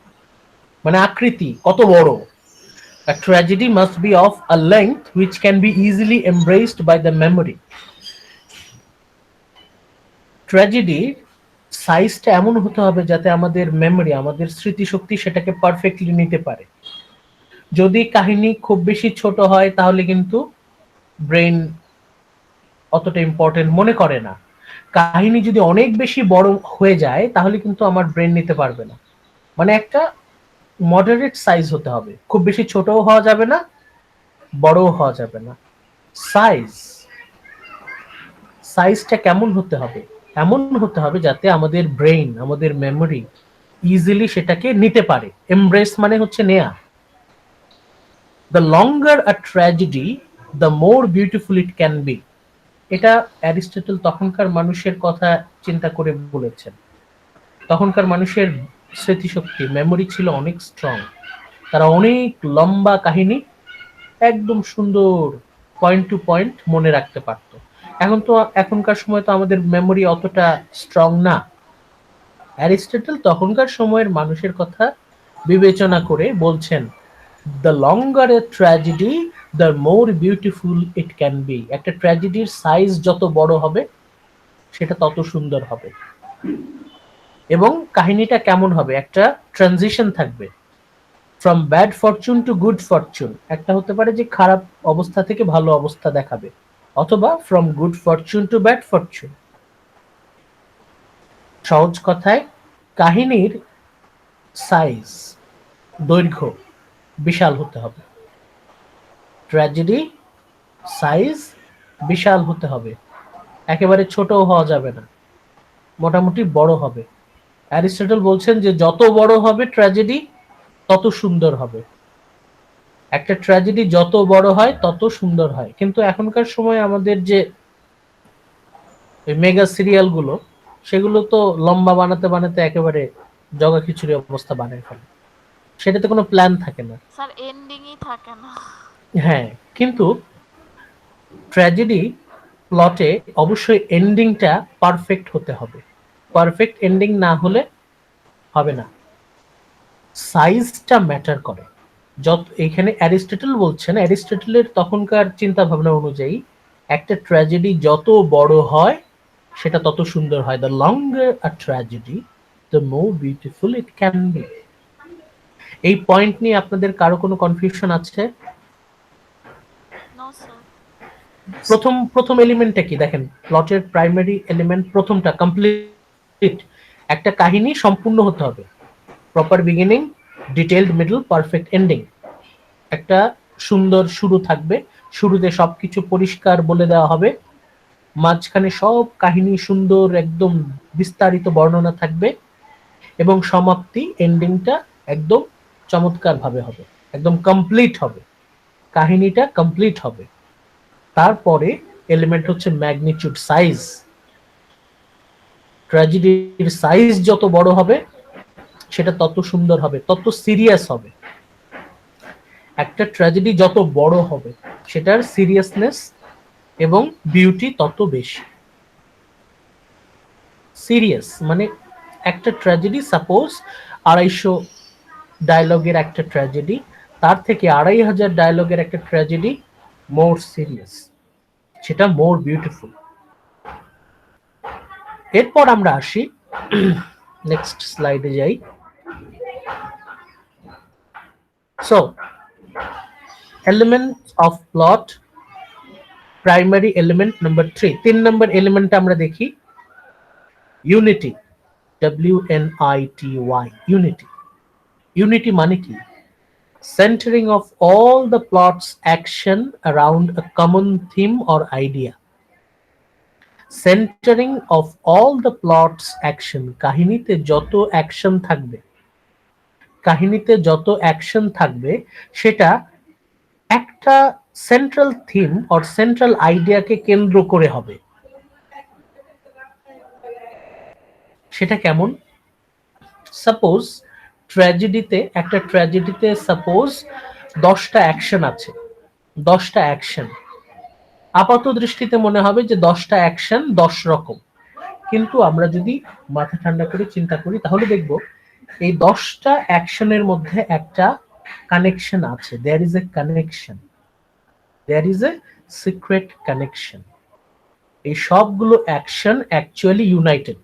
মানে আকৃতি, কত বড়। A tragedy must be of a length which can be easily embraced by the memory. Tragedy সাইজটা এমন হতে হবে যাতে আমাদের মেমরি, আমাদের স্মৃতিশক্তি সেটাকে পারফেক্টলি নিতে পারে। যদি কাহিনী খুব বেশি ছোট হয় তাহলে কিন্তু ব্রেন অতটা ইম্পর্টেন্ট মনে করে না। কাহিনী যদি অনেক বেশি বড় হয়ে যায় তাহলে কিন্তু আমার ব্রেন নিতে পারবে না। মানে একটা মডারেট সাইজ হতে হবে, খুব বেশি ছোটও হওয়া যাবে না, বড়ও হওয়া যাবে না। সাইজটা কেমন হতে হবে? এমন হতে হবে যাতে আমাদের ব্রেন, আমাদের মেমোরি ইজিলি সেটাকে নিতে পারে। এমব্রেস মানে হচ্ছে নেয়া। The longer a tragedy the more beautiful it can B. এটা অ্যারিস্টটল তখনকার মানুষের কথা চিন্তা করে বলেছেন। তখনকার মানুষের স্মৃতিশক্তি, মেমোরি ছিল অনেক স্ট্রং। তারা অনেক লম্বা কাহিনী একদম সুন্দর পয়েন্ট টু পয়েন্ট মনে রাখতে পারতো। এখনকার সময় তো আমাদের মেমোরি অতটা স্ট্রং না। অ্যারিস্টটল তখনকার সময়ের মানুষের কথা বিবেচনা করে বলছেন, the longer a tragedy the more beautiful it can B. একটা ট্র্যাজেডির সাইজ যত বড় হবে সেটা তত সুন্দর হবে। এবং কাহিনীটা কেমন হবে? একটা ট্রানজিশন থাকবে, from bad fortune to good fortune. একটা হতে পারে যে খারাপ অবস্থা থেকে ভালো অবস্থা দেখাবে, অথবা from good fortune to bad fortune. সহজ কথায় কাহিনীর সাইজ, দৈর্ঘ্য বিশাল হতে হবে। ট্র্যাজেডি সাইজ বিশাল হতে হবে, একেবারে ছোটও হওয়া যাবে না, মোটামুটি বড় হবে। অ্যারিস্টটল বলছেন যে যত বড় হবে ট্র্যাজেডি তত সুন্দর হবে। একটা ট্র্যাজেডি যত বড় হয় তত সুন্দর হয়। কিন্তু এখনকার সময় আমাদের যে মেগা সিরিয়াল গুলো, সেগুলো তো লম্বা বানাতে বানাতে একেবারে জগা খিচুড়ি অবস্থা বানায় ফেলে। সেটাতে কোনো প্ল্যান থাকে না। স্যার এন্ডিংই থাকে না। হ্যাঁ, কিন্তু ট্র্যাজেডি প্লটে অবশ্যই এন্ডিংটা পারফেক্ট হতে হবে। পারফেক্ট এন্ডিং না হলে হবে না। সাইজটা ম্যাটার করে। এখানে অ্যারিস্টটল বলছেন, অ্যারিস্টটলের তখনকার চিন্তা ভাবনা অনুযায়ী একটা ট্র্যাজেডি যত বড় হয় সেটা তত সুন্দর হয়। The longer a tragedy the more beautiful it can be. এই পয়েন্ট নিয়ে আপনাদের কারো কোনো কনফিউশন আছে? No sir. প্রথম এলিমেন্টটা কি দেখেন, প্লটের প্রাইমারি এলিমেন্ট প্রথমটা কমপ্লিট। একটা কাহিনী সম্পূর্ণ হতে হবে, proper beginning, detailed middle, perfect ending. একটা সুন্দর শুরু থাকবে, শুরুতে সবকিছু পরিষ্কার বলে দেওয়া হবে, মাঝখানে সব কাহিনী সুন্দর একদম বিস্তারিত বর্ণনা থাকবে, এবং সমাপ্তি, এন্ডিংটা একদম চমৎকার ভাবে হবে, একদম কমপ্লিট হবে, কাহিনীটা কমপ্লিট হবে। তারপরে এলিমেন্ট হচ্ছে ম্যাগনিটিউড, সাইজ। ট্র্যাজেডির সাইজ যত বড় হবে সেটা তত সুন্দর হবে, তত সিরিয়াস হবে। একটা ট্র্যাজেডি যত বড় হবে সেটার সিরিয়াসনেস এবং বিউটি তত বেশি। সিরিয়াস মানে একটা ট্র্যাজেডি, সাপোজ 250 ডায়লগের একটা ট্র্যাজেডি, তার থেকে 2500 ডায়লগের একটা ট্র্যাজেডি মোর সিরিয়াস, সেটা মোর বিউটিফুল। এরপর আমরা আসি, নেক্সট স্লাইডে যাই। So element of plot, primary element number 3, 3 নম্বর এলিমেন্টটা আমরা দেখি, ইউনিটি, WNITY, ইউনিটি। ইউনিটি মানে কি? Centering of all the plot's action around a common theme or idea. Centering of all the plot's action, কাহিনীতে যত অ্যাকশন থাকবে, কাহিনীতে যত অ্যাকশন থাকবে সেটা একটা সেন্ট্রাল থিম অর সেন্ট্রাল আইডিয়াকে কেন্দ্র করে হবে। সেটা কেমন? সাপোজ একটা ট্র্যাজেডিতে সাপোজ 10টা অ্যাকশন আছে, 10টা অ্যাকশন। আপাত দৃষ্টিতে মনে হবে যে 10টা অ্যাকশন 10 রকম, কিন্তু আমরা যদি মাথা ঠান্ডা করে চিন্তা করি তাহলে দেখব এই 10টা অ্যাকশনের মধ্যে একটা কানেকশন আছে। There is a connection, there is a secret connection. এই সবগুলো action actually united.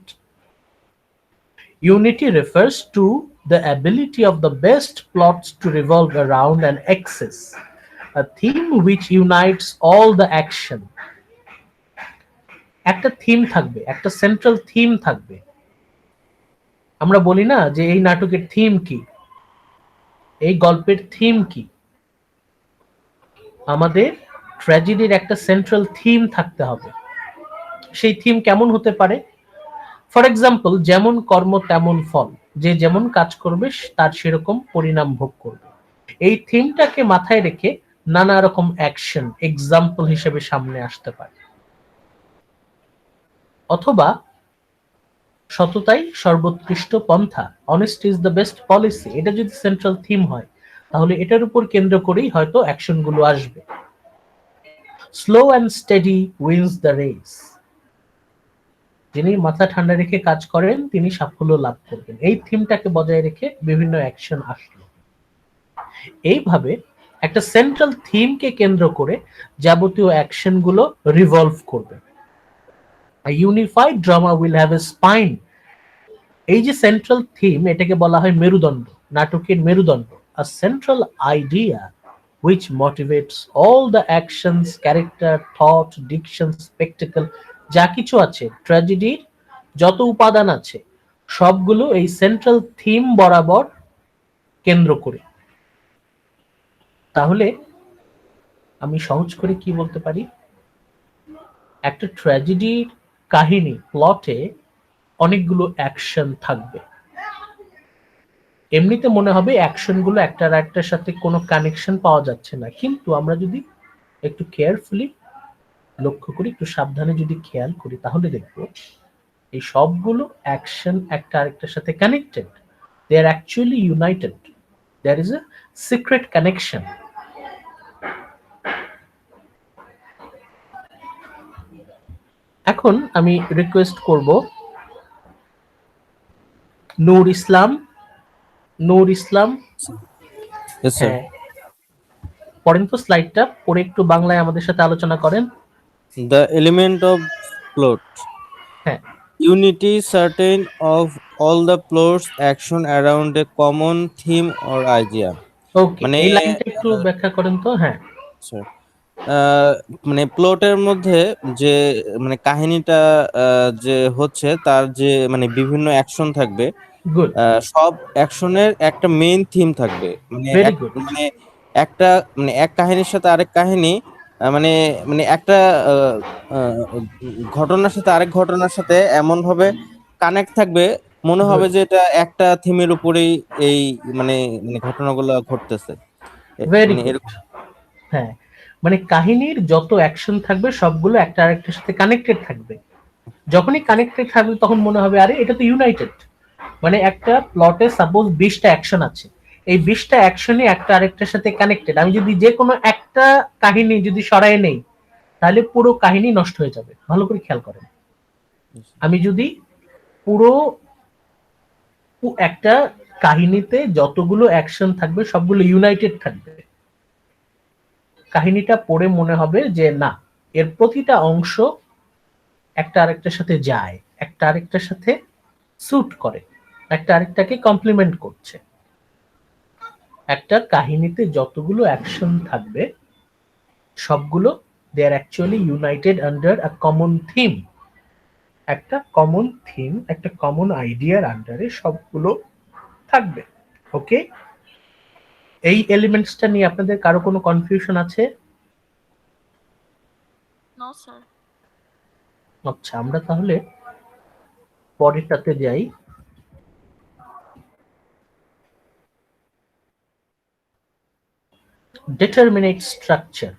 Unity refers to the ability of the best plots to revolve around an axis, a theme which unites all the action. একটা theme থাকবে, একটা central theme থাকবে। আমরা বলি না যে এই নাটকের থিম কি, এই গল্পের থিম কি। আমাদের ট্র্যাজেডির একটা সেন্ট্রাল থিম থাকতে হবে। সেই থিম কেমন হতে পারে? ফর এক্সাম্পল, যেমন কর্ম তেমন ফল, যে যেমন কাজ করবে তার সেরকম পরিণাম ভোগ করবে। এই থিমটাকে মাথায় রেখে নানা রকম অ্যাকশন এক্সাম্পল হিসেবে সামনে আসতে পারে। অথবা সততাই সর্বোৎকৃষ্ট পন্থা, honest is the best policy, এটা যদি সেন্ট্রাল থিম হয় তাহলে এটার উপর কেন্দ্র করেই হয়তো অ্যাকশনগুলো আসবে। Slow and steady wins the race, যিনি মাথা ঠান্ডা রেখে কাজ করেন তিনি সাফল্য লাভ করবেন। এই থিমটাকে বজায় রেখে বিভিন্ন অ্যাকশন আসলো। এইভাবে একটা সেন্ট্রাল থিমকে কেন্দ্র করে যাবতীয় অ্যাকশনগুলো রিভলভ করবে। A unified drama will have a spine. এই যে সেন্ট্রাল থিম, এটাকে বলা হয় মেরুদণ্ড, নাটকের মেরুদণ্ড। A central idea which motivates all the actions, character, thought, diction, spectacle, যা কিছু আছে ট্র্যাজেডির, যত উপাদান আছে সবগুলো এই সেন্ট্রাল থিম বরাবর কেন্দ্র করে। তাহলে আমি সহজ করে কি বলতে পারি? একটা ট্র্যাজেডির কাহিনী, প্লটে অনেকগুলো অ্যাকশন থাকবে। এমনিতে মনে হবে অ্যাকশনগুলো একটার একটার সাথে কোনো কানেকশন পাওয়া যাচ্ছে না, কিন্তু আমরা যদি একটু কেয়ারফুলি লক্ষ্য করি, একটু সাবধানে যদি খেয়াল করি তাহলে দেখবো এই সবগুলো অ্যাকশন একটা আরেকটার সাথে connected. They are actually united, there is a secret connection. এখন আমি রিকোয়েস্ট করব নূর ইসলাম, Yes, sir. হ্যাঁ, পড়েন তো স্লাইডটা, পড়ে একটু বাংলায় আমাদের সাথে আলোচনা করেন। The element of plot. হ্যাঁ, Unity certain of all the plots action around a common theme or idea. ওকে, মানে এই লাইনটা একটু ব্যাখ্যা করেন তো। হ্যাঁ স্যার, মানে প্লটের মধ্যে যে মানে কাহিনীটা যে হচ্ছে তার যে মানে বিভিন্ন অ্যাকশন থাকবে, গুড, সব অ্যাকশনের একটা মেইন থিম থাকবে। মানে ভেরি গুড, মানে একটা মানে এক কাহিনীর সাথে আরেক কাহিনী মানে মানে একটা ঘটনার সাথে আরেক ঘটনার সাথে এমন ভাবে কানেক্ট থাকবে, মনে হবে যে এটা একটা থিমের উপরেই এই মানে মানে ঘটনাগুলো ঘটতেছে। ভেরি মানে গুড। এরকম। হ্যাঁ, মানে কাহিনীর যত অ্যাকশন থাকবে সবগুলো একটা আরেকটার সাথে কানেক্টেড থাকবে। যখনই কানেক্টেড থাকবে তখন মনে হবে আরে এটা তো ইউনাইটেড। মানে একটা প্লটে সাপোজ 20টা অ্যাকশন আছে, এই 20টা অ্যাকশনই একটা আরেকটার সাথে কানেক্টেড। আমি যদি যে কোনো একটা কাহিনী যদি সরায় নেই তাহলে পুরো কাহিনী নষ্ট হয়ে যাবে। ভালো করে খেয়াল করেন, আমি যদি পুরো একটা কাহিনীতে যতগুলো অ্যাকশন থাকবে সবগুলো ইউনাইটেড থাকবে, কাহিনীটা পড়ে মনে হবে যে না, এর প্রতিটা অংশ একটা আরেকটার সাথে যায়, একটা আরেকটার সাথে স্যুট করে, একটা আরেকটাকে কমপ্লিমেন্ট করছে। একটা কাহিনীতে যতগুলো অ্যাকশন থাকবে সবগুলো they are actually united under a common theme. একটা কমন থিম, একটা কমন আইডিয়ার আন্ডারে সবগুলো থাকবে। ওকে, এই এলিমেন্টসটা নিয়ে আপনাদের কারো কোনো কনফিউশন আছে? No sir. আচ্ছা, আমরা তাহলে পরেরটাতে যাই। Determinant structure.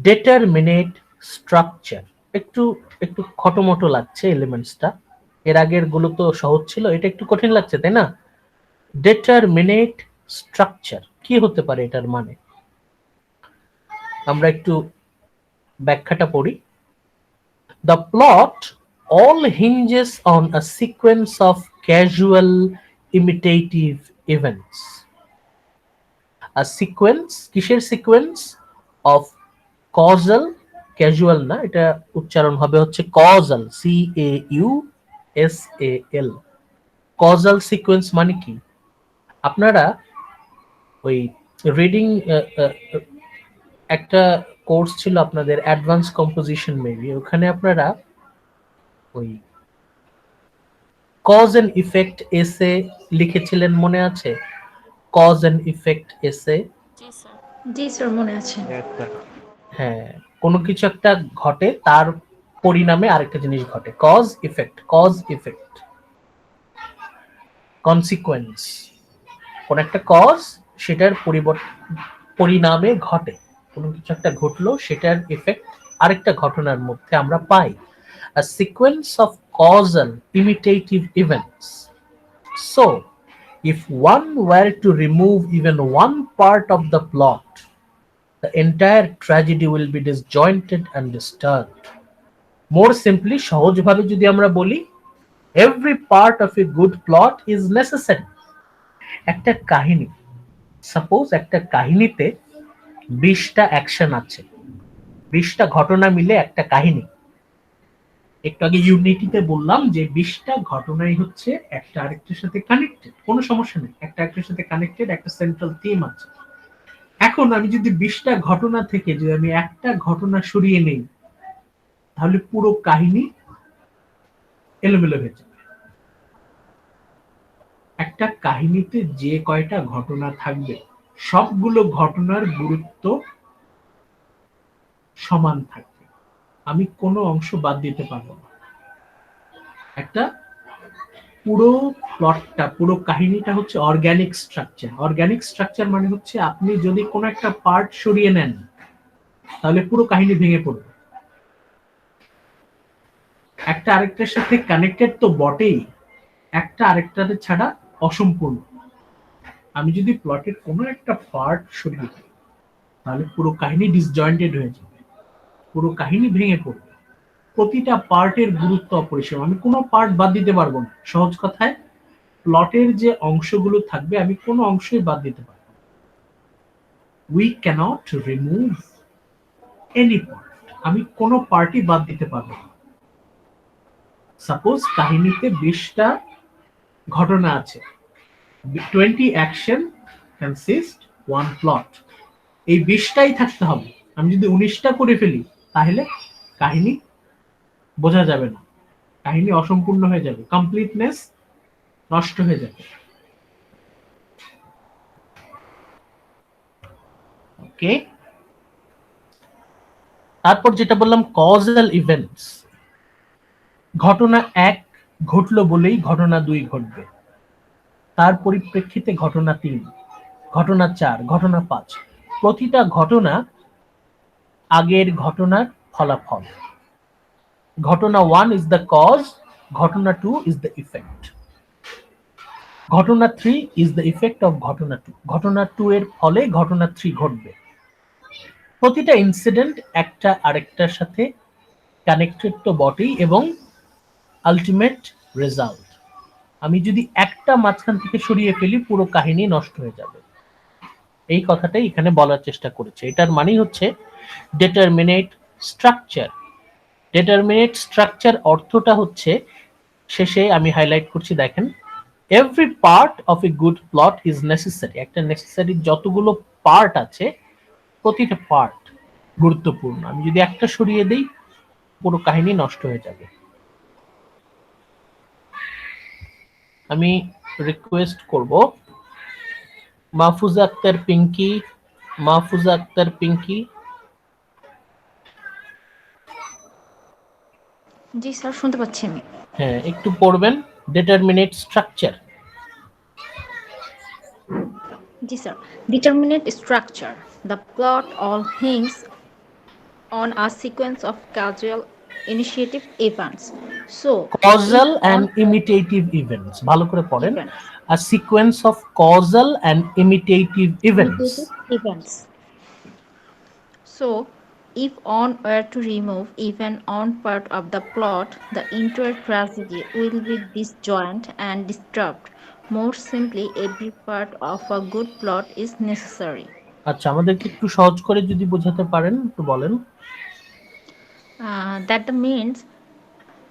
ডিটারমিনেট স্ট্রাকচার একটু একটু খটোমটো লাগছে এলিমেন্টসটা, এর আগের গুলো তো সহজ ছিল, এটা একটু কঠিন লাগছে তাই না? Determinant structure. কি হতে পারে এটার মানে? আমরা একটু ব্যাখ্যাটা পড়ি। The plot all hinges on a sequence of casual imitative events. A sequence, কিসের সিকোয়েন্স? অফ causal, ক্যাজুয়াল না, এটা উচ্চারণ হবে হচ্ছে causal, CAUSAL, causal সিকোয়েন্স। মানে কি? আপনারা ওই রিডিং একটা কোর্স ছিল আপনাদের অ্যাডভান্স কম্পোজিশন মেবি, ওখানে আপনারা ওই কজ এন্ড ইফেক্ট এসে লিখেছিলেন, মনে আছে? কজ এন্ড ইফেক্ট এসে। জি স্যার। জি স্যার, মনে আছে। হ্যাঁ, কোনো কিছু একটা ঘটে, তার পরিণামে আরেকটা জিনিস ঘটে, cause effect, cause effect, consequence. কোন একটা কজ সেটার পরিণামে ঘটে, কোনো কিছু একটা ঘটলো, সেটার ইফেক্ট আরেকটা ঘটনার মধ্যে আমরা পাই। A sequence of causal imitative events. So, if one were to remove even one part of the plot, the entire tragedy will be disjointed and disturbed. More simply, সহজভাবে যদি আমরা বলি, every part of a good plot is necessary. একটা কাহিনী, suppose একটা কাহিনীতে 20টা action আছে, 20টা ঘটনা মিলে একটা কাহিনী। একটু আগে ইউনিটিতে বললাম যে 20টা ঘটনাই হচ্ছে একটা আরেকটার সাথে কানেক্টেড, কোনো সমস্যা নেই, একটা আরেকটার সাথে কানেক্টেড, একটা সেন্ট্রাল থিম আছে। এখন আমি যদি 20টা ঘটনা থেকে যদি আমি একটা ঘটনা সরিয়ে নেই, তাহলে পুরো কাহিনী এলোমেলো হয়ে যাবে। একটা কাহিনীতে যে কয়টা ঘটনা থাকবে, সবগুলো ঘটনার গুরুত্ব সমান থাকবে, আমি কোনো অংশ বাদ দিতে পারবো না। একটা পুরো প্লটটা, পুরো কাহিনীটা হচ্ছে অর্গানিক স্ট্রাকচার। অর্গানিক স্ট্রাকচার মানে হচ্ছে আপনি যদি কোনো একটা পার্ট সরিয়ে নেন, তাহলে পুরো কাহিনী ভেঙে পড়বে। একটা আরেকটার সাথে কানেক্টেড তো বটেই, একটা আরেকটার ছাড়া অসম্পূর্ণ। আমি যদি প্লটের কোনো একটা পার্ট সরিয়ে দিই, তাহলে পুরো কাহিনী ডিসজয়েন্টেড হয়ে যাবে, পুরো কাহিনী ভেঙে পড়বে। প্রতিটা পার্টের গুরুত্ব অপরিসীম, আমি কোনো পার্ট বাদ দিতে পারবো না। সহজ কথায়, প্লটের যে অংশগুলো থাকবে আমি কোনো অংশই বাদ দিতে পারবো না। We cannot remove any part, আমি কোনো পার্টই বাদ দিতে পারবো না। সাপোজ কাহিনীতে 20টা ঘটনা আছে, 20 অ্যাকশন কনসিস্ট 1 প্লট, এই 20টাই থাকতে হবে। আমি যদি 19টা করে ফেলি, তাহলে কাহিনী বোঝা যাবে না, কাহিনী অসম্পূর্ণ হয়ে যাবে, কমপ্লিটনেস নষ্ট হয়ে যাবে। ওকে, তারপর যেটা বললাম কজাল ইভেন্টস, ঘটনা 1 ঘটলো বলেই ঘটনা 2 ঘটবে, তার পরিপ্রেক্ষিতে ঘটনা 3, ঘটনা 4, ঘটনা 5। প্রতিটা ঘটনা আগের ঘটনার ফলাফল। ঘটনা 1 is the cause, ঘটনা 2 is the effect, ঘটনা 3 is the effect of ঘটনা 2, ঘটনা 2 এর ফলে ঘটনা 3 ঘটবে। প্রতিটা ইনসিডেন্ট একটা আরেকটার সাথে কানেক্টেড তো বটেই, এবং আলটিমেট রেজাল্ট, আমি যদি একটা মাঝখান থেকে সরিয়ে ফেলি, পুরো কাহিনী নষ্ট হয়ে যাবে। এই কথাটাই এখানে বলার চেষ্টা করেছে। এটার মানেই হচ্ছে ডিটারমিনেট স্ট্রাকচার। ডিটারমিনেট স্ট্রাকচার অর্থটা হচ্ছে, শেষে আমি হাইলাইট করছি, দেখেন, every part of a good plot is necessary. একটা নেসেসারি যতগুলো পার্ট আছে, প্রতিটা পার্ট গুরুত্বপূর্ণ। আমি যদি একটা সরিয়ে দেই, পুরো কাহিনী নষ্ট হয়ে যাবে। আমি রিকোয়েস্ট করব মাহফুজা আক্তার পিঙ্কি, মাহফুজা আক্তার পিঙ্কি। জি স্যার, শুনতে পাচ্ছি আমি। হ্যাঁ, একটু পড়বেন determinant structure. G sir. Determinate structure. The plot all hinges on a sequence of causal initiative events. So, causal if and on imitative events, ভালো করে পড়েন, events, a sequence of causal and imitative events. imitative events. So, if on were to remove even one part of the plot, the entire tragedy will be disjoint and disturbed. More simply, every part of a good plot is necessary. আচ্ছা, আমাদেরকে একটু সহজ করে যদি বোঝাতে পারেন একটু বলেন। That means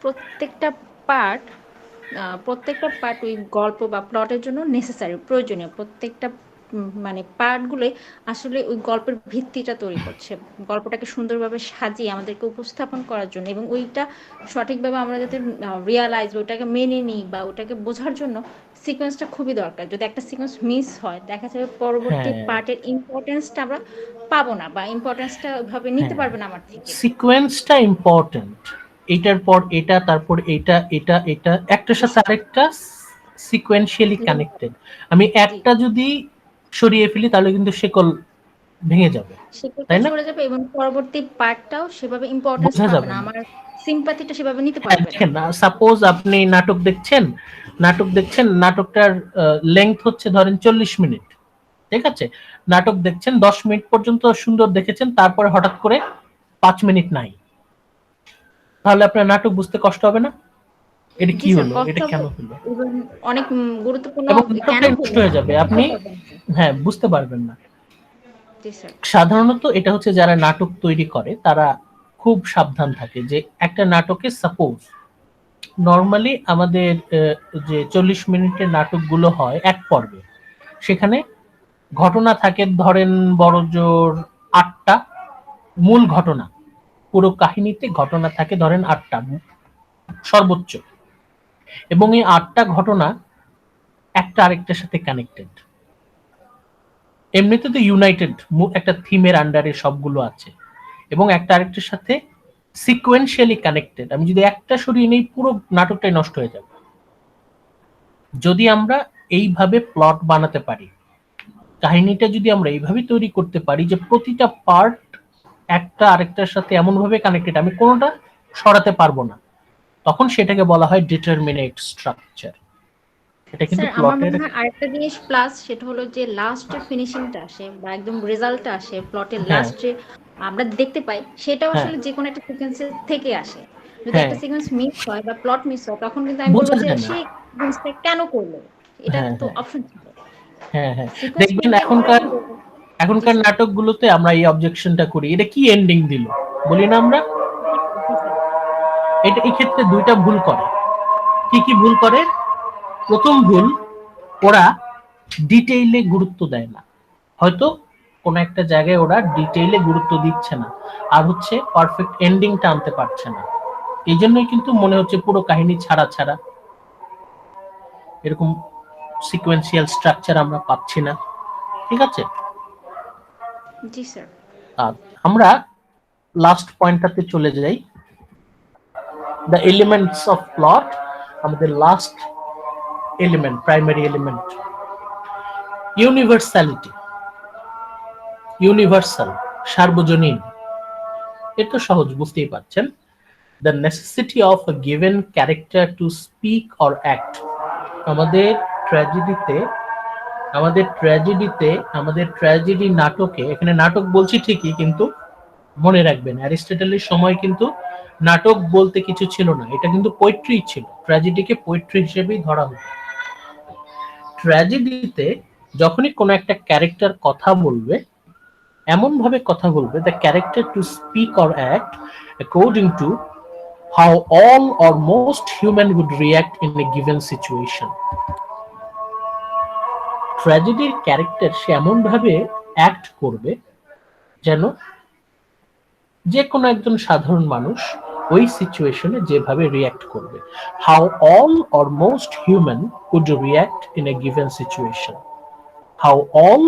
প্রত্যেকটা পার্ট প্রত্যেকটা পার্ট ওই গল্প বা প্লটের জন্য নেসেসারি, প্রয়োজনীয়। প্রত্যেকটা মানে পার্টগুলোই আসলে ওই গল্পের ভিত্তিটা তৈরি করছে, গল্পটাকে সুন্দরভাবে সাজিয়ে আমাদেরকে উপস্থাপন করার জন্য, এবং ওইটা সঠিকভাবে আমরা যাতে রিয়ালাইজ, ওইটাকে মেনে নিই বা ওটাকে বোঝার জন্য সিকোয়েন্সটা খুবই দরকার। যদি একটা সিকোয়েন্স মিস হয়, দেখা যাবে পরবর্তী হ্যাঁ পার্টের ইম্পর্টেন্সটা আমরা পাবো না, বা ইম্পর্টেন্সটা ওইভাবে নিতে হ্যাঁ, পারবে না আমার থেকে। সিকোয়েন্সটা ইম্পর্টেন্ট, এটার পর এটা, তারপর এটা, এটা এটা একটার সাথে আরেকটা সিকোয়েন্সিয়ালি কানেক্টেড। আমি একটা যদি সরিয়ে ফেলি তাহলে কিন্তু শেকল ভেঙে যাবে, সেক্ষেত্রে তাই না? সরে যাবে এবং পরবর্তী পার্টটাও সেভাবে ইম্পর্টেন্স বোঝা পাবে যাবে না, না। আমার সিম্পাথিটা সেভাবে নিতে হ্যাঁ, পারবে না। দেখেন, সাপোজ আপনি নাটক দেখছেন, নাটকটার লেংথ হচ্ছে ধরেন 40 মিনিট, ঠিক আছে? নাটক দেখছেন 10 মিনিট পর্যন্ত সুন্দর দেখেছেন, তারপরে হঠাৎ করে 5 মিনিট নাই, তাহলে আপনার নাটক বুঝতে কষ্ট হবে না? এটা জি কি স্যার, হলো, কষ্ট এটা হবে কেন হলো, এবং অনেক গুরুত্বপূর্ণ এবং কেন নাটকটাই হলো নষ্ট হয়ে যাবে, আপনি বুঝতে পারবেন না। হ্যাঁ বুঝতে পারবেন না। জি স্যার। সাধারণত এটা হচ্ছে যারা নাটক তৈরি করে তারা খুব সাবধান থাকে যে একটা নাটকে সাপোজ নর্মালি আমাদের যে 40 মিনিটের নাটকগুলো হয় এক পর্বে, সেখানে ঘটনা থাকে ধরেন বড় জোর 8টা, মূল ঘটনা, পুরো কাহিনীতে ঘটনা থাকে ধরেন 8টা সর্বোচ্চ, এবং এই 8টা ঘটনা একটা আরেকটার সাথে কানেক্টেড, এমনিতে তো ইউনাইটেড একটা থিমের আন্ডারে সবগুলো আছে, এবং একটা আরেকটার সাথে সিকোয়েন্সিয়ালি কানেক্টেড। আমি যদি একটা সরিয়ে নেই পুরো নাটকটাই নষ্ট হয়ে যাবে। যদি আমরা এইভাবে প্লট বানাতে পারি, কাহিনীটা যদি আমরা এইভাবে তৈরি করতে পারি যে প্রতিটা পার্ট একটা আরেকটার সাথে এমন ভাবে কানেক্টেড, আমি কোনোটা সরাতে পারবো না, তখন সেটাকে বলা হয় ডিটারমিনেট স্ট্রাকচার। এটা কিন্তু স্যার আমার প্লটের মনে হয় আরেকটা জিনিস প্লাস, সেটা হলো যে লাস্টে ফিনিশিংটা আসে বা একদম রেজাল্টটা আসে প্লটের হ্যাঁ লাস্টে আমরা দেখতে পাই, সেটাও হ্যাঁ আসলে যে কোনো একটা সিকোয়েন্সের থেকে আসে। যদি হ্যাঁ, একটা সিকোয়েন্স মিস হয় বা প্লট মিস হয়, তখন কিন্তু আমি বলবো বোঝা যে যায় না। সেই জিনিসটা কেন করলো, এটা হ্যাঁ তো হ্যাঁ অপশন ছিল। হ্যাঁ হ্যাঁ, সিকোয়েন্স দেখবেন মেনটেন করে এখনকার আমি বলবো। জি এখনকার স্যার। নাটকগুলোতে আমরা এই অবজেকশনটা করি, এটা কি এন্ডিং দিল বলি না আমরা। জি স্যার। এটা এই ক্ষেত্রে দুইটা ভুল করে। কি কি ভুল করে? প্রথম ভুল, ওরা ডিটেইলে গুরুত্ব দেয় না, হয়তো কোন একটা জায়গায় ওরা ডিটেইলে গুরুত্ব দিচ্ছে না, আর হচ্ছে পারফেক্ট এন্ডিংটা আনতে পারছে না, এই জন্যই কিন্তু মনে হচ্ছে পুরো কাহিনী ছাড়া ছাড়া, এরকম সিকোয়েন্সিয়াল স্ট্রাকচার আমরা পাচ্ছি না, ঠিক আছে? জি স্যার। আর আমরা লাস্ট পয়েন্টটাতে চলে যাই, দ্য এলিমেন্টস অফ প্লট। আমাদের last element, primary element, universality, universal, সার্বজনীন। এটা সহজ, বুঝতেই পারছেন। The necessity of a given character to speak or act. আমাদের ট্র্যাজেডিতে আমাদের ট্র্যাজেডি নাটকে, এখানে নাটক বলছি ঠিকই, কিন্তু মনে রাখবেন অ্যারিস্টটলের সময় কিন্তু নাটক বলতে কিছু ছিল না, এটা কিন্তু পোয়েট্রি ছিল, ট্র্যাজেডিকে পোয়েট্রি হিসেবেই ধরা হতো। ট্র্যাজেডিতে যখনই কোনো একটা ক্যারেক্টার কথা বলবে, এমন ভাবে কথা বলবে, the character to speak or act according to how all or most human would react in a given situation. ট্র্যাজেডির ক্যারেক্টার সে এমন ভাবে অ্যাক্ট করবে যেন যে কোনো একজন সাধারণ মানুষ ওই সিচুয়েশনে যেভাবে রিঅ্যাক্ট করবে। How all or most human would react in a given situation. How all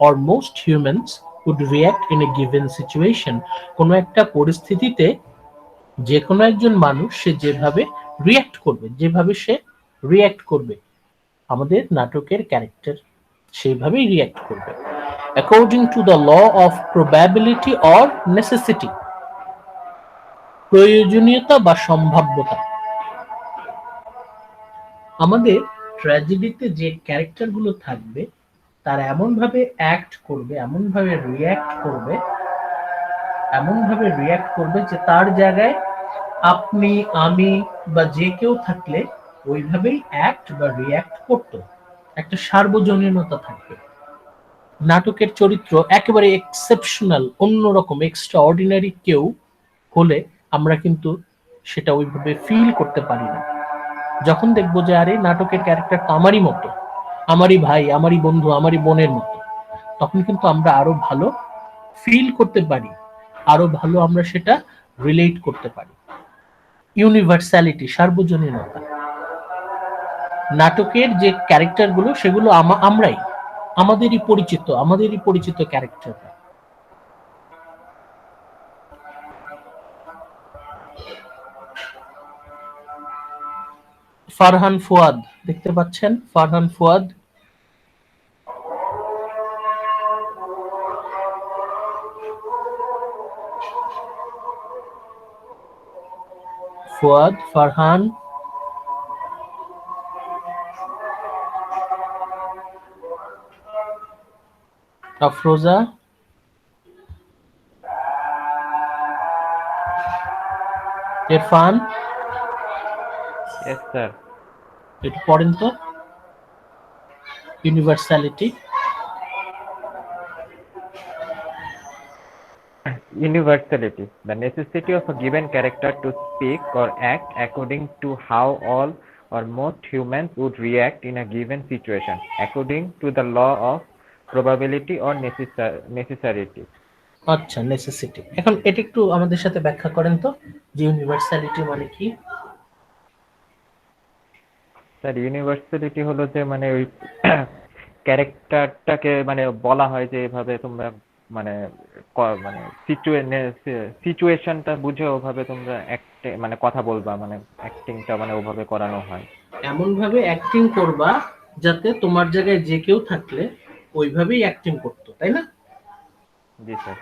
or most humans would react in a given situation. কোনো একটা পরিস্থিতিতে যে কোনো একজন মানুষ সে যেভাবে রিঅ্যাক্ট করবে, যেভাবে সে রিঅ্যাক্ট করবে, আমাদের নাটকের ক্যারেক্টার সেইভাবেই রিঅ্যাক্ট করবে, according to the law of probability or necessity. প্রয়োজনীয়তা বা সম্ভাব্যতা। আমাদের ট্র্যাজেডিতে যে ক্যারেক্টারগুলো থাকবে তারা এমনভাবে অ্যাক্ট করবে, এমনভাবে রিয়্যাক্ট করবে যে তার জায়গায় আপনি, আমি বা যে কেউ থাকলে ওইভাবেই অ্যাক্ট বা রিয়্যাক্ট করতো। একটা সার্বজনীনতা থাকবে। নাটকের চরিত্র একেবারে এক্সেপশনাল, অন্যরকম, এক্সট্রা অর্ডিনারি কেউ হলে আমরা কিন্তু সেটা ওইভাবে ফিল করতে পারি না। যখন দেখবো যে আরে নাটকের ক্যারেক্টারটা আমারই মতো, আমারই ভাই, আমারই বন্ধু, আমারই বোনের মতো, তখন কিন্তু আমরা আরো ভালো ফিল করতে পারি, আরো ভালো আমরা সেটা রিলেট করতে পারি। ইউনিভার্সালিটি, সার্বজনীনতা। নাটকের যে ক্যারেক্টারগুলো সেগুলো আমরাই, আমাদেরই পরিচিত ক্যারেক্টার। ফারহান ফুয়াদ দেখতে পাচ্ছেন? ফারহান ফুয়াদ, ফারহান, আফরোজা, ইরফান। Yes, sir. একটু পড়েন তো। Universality. Universality, the necessity of a given character to speak or act according to how all or most humans would react in a given situation, according to the law of probability or necessity. আচ্ছা, necessity. এখন এটা একটু আমাদের সাথে ব্যাখ্যা করেন তো যে ইউনিভার্সালিটি মানে কি? স্যার, ইউনিভার্সালিটি হলো যে মানে ওই ক্যারেক্টারটাকে মানে বলা হয় যে এভাবে তোমরা মানে মানে সিচুয়েশনটা বুঝে ওভাবে তোমরা মানে কথা বলবা, মানে অ্যাক্টিংটা মানে ওভাবে করানো হয়। এমন ভাবে অ্যাক্টিং করবা যাতে তোমার জায়গায় যে কেউ থাকলে ওইভাবেই অ্যাক্টিং করতো, তাই না? জি স্যার।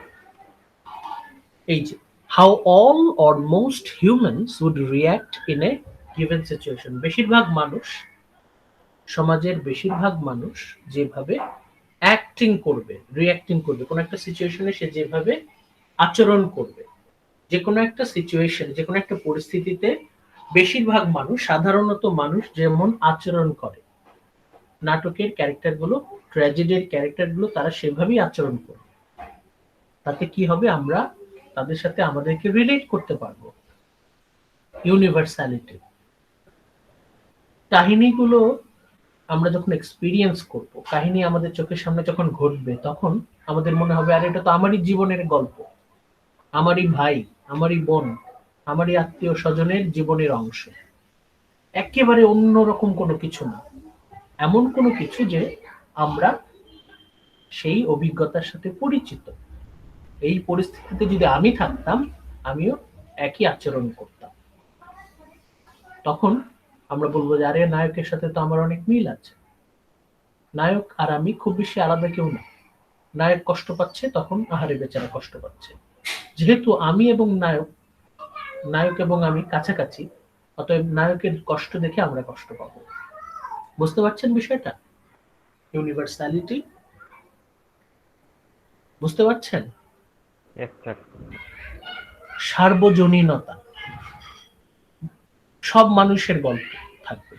এই যে how all or most humans would react in a given situation, বেশিরভাগ মানুষ, সমাজের বেশিরভাগ মানুষ যেভাবে অ্যাক্টিং করবে, রিঅ্যাক্টিং করবে, কোন একটা সিচুয়েশনে সে যেভাবে আচরণ করবে, যে কোনো একটা সিচুয়েশন, যে কোনো একটা পরিস্থিতিতে বেশিরভাগ মানুষ, সাধারণত মানুষ যেমন আচরণ করে, নাটকের ক্যারেক্টারগুলো, ট্র্যাজেডির ক্যারেক্টারগুলো তারা সেভাবেই আচরণ করবে। তাতে কি হবে? আমরা তাদের সাথে আমাদেরকে রিলেট করতে পারবো। ইউনিভার্সালিটি। কাহিনীগুলো আমরা যখন এক্সপিরিয়েন্স করব, কাহিনী আমাদের চোখের সামনে যখন ঘটবে, তখন আমাদের মনে হবে আর এটা তো আমারই জীবনের গল্প, আমারই ভাই, আমারই বোন, আমারই আত্মীয় স্বজনের জীবনের অংশ, একেবারে অন্যরকম কোনো কিছু না, এমন কোনো কিছু যে আমরা সেই অভিজ্ঞতার সাথে পরিচিত। এই পরিস্থিতিতে যদি আমি থাকতাম, আমিও একই আচরণ করতাম। তখন আমরা বলবো যে আরে নায়কের সাথে তো আমার অনেক মিল আছে, নায়ক আর আমি খুব বেশি আলাদা কেউ না। নায়ক কষ্ট পাচ্ছে, তখন আহারে বেচারা কষ্ট পাচ্ছে। যেহেতু আমি এবং নায়ক এবং আমি কাছাকাছি, অতএব নায়কের কষ্ট দেখে আমরা কষ্ট পাবো। বুঝতে পারছেন বিষয়টা? ইউনিভার্সালিটি বুঝতে পারছেন? Yes, sir. সার্বজনীনতা, সব মানুষের গল্প থাকবে।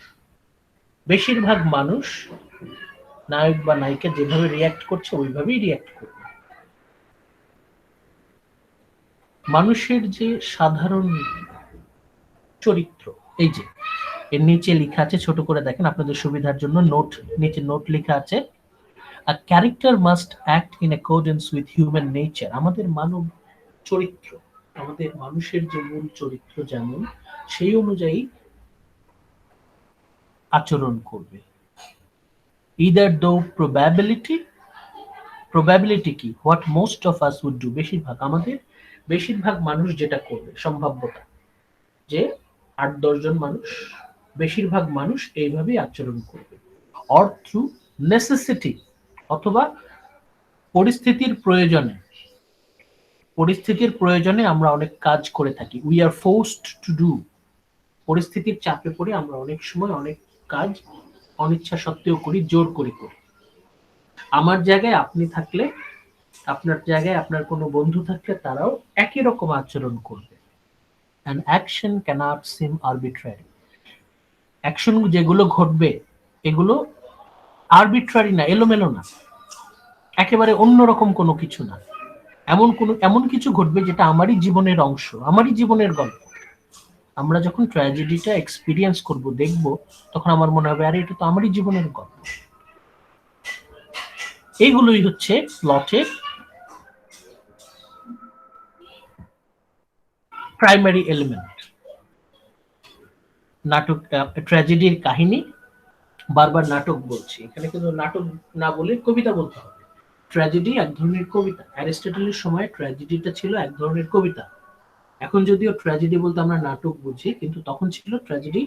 বেশিরভাগ মানুষ নায়ক বা নায়িকা যেভাবে রিয়্যাক্ট করছে ওইভাবেই রিয়্যাক্ট করবে। মানুষের যে সাধারণ চরিত্র, এই যে এর নিচে লেখা আছে, ছোট করে দেখেন আপনাদের সুবিধার জন্য, নিচে নোট লেখা আছে, a character must act in accordance with human nature. আমাদের মানব চরিত্র, আমাদের মানুষের যে মূল চরিত্র যেমন, সেই অনুযায়ী আচরণ করবে। either though probability কি, what most of us would do, বেশিরভাগ মানুষ যেটা করবে, সম্ভাব্যতা যে 8-10 জন মানুষ, বেশিরভাগ মানুষ এইভাবেই আচরণ করবে। or through necessity, অথবা পরিস্থিতির পরিস্থিতির প্রয়োজনে আমরা অনেক কাজ করে থাকি, we are forced to do. পরিস্থিতির চাপে পড়ে আমরা অনেক সময় অনেক কাজ অনিচ্ছা সত্ত্বেও করি, জোর করে করি। আমার জায়গায় আপনি থাকলে, আপনার জায়গায় আপনার কোনো বন্ধু থাকলে তারাও একই রকম আচরণ করবে। An action cannot seem arbitrary. Action যেগুলো ঘটবে এগুলো আরবিট্রারি না, এলোমেলো না, একেবারে অন্যরকম কোনো কিছু না। এমন কিছু ঘটবে যেটা আমারই জীবনের অংশ, আমারই জীবনের গল্প। আমরা যখন ট্র্যাজেডিটা এক্সপিরিয়েন্স করব, দেখব, তখন আমার মনে হবে আরে এটা তো আমারই জীবনের গল্প। এইগুলোই হচ্ছে প্লটের প্রাইমারি এলিমেন্ট। নাটক, ট্র্যাজেডির কাহিনী, বারবার নাটক বলছি, এখানে কিন্তু নাটক না বলে কবিতা বলতে হবে। ট্র্যাজেডি এক ধরনের কবিতা। অ্যারিস্টটলের সময় ট্র্যাজেডিটা ছিল এক ধরনের কবিতা। এখন যদিও ট্র্যাজেডি বলতে আমরা নাটক বুঝি, কিন্তু তখন ছিল ট্র্যাজেডি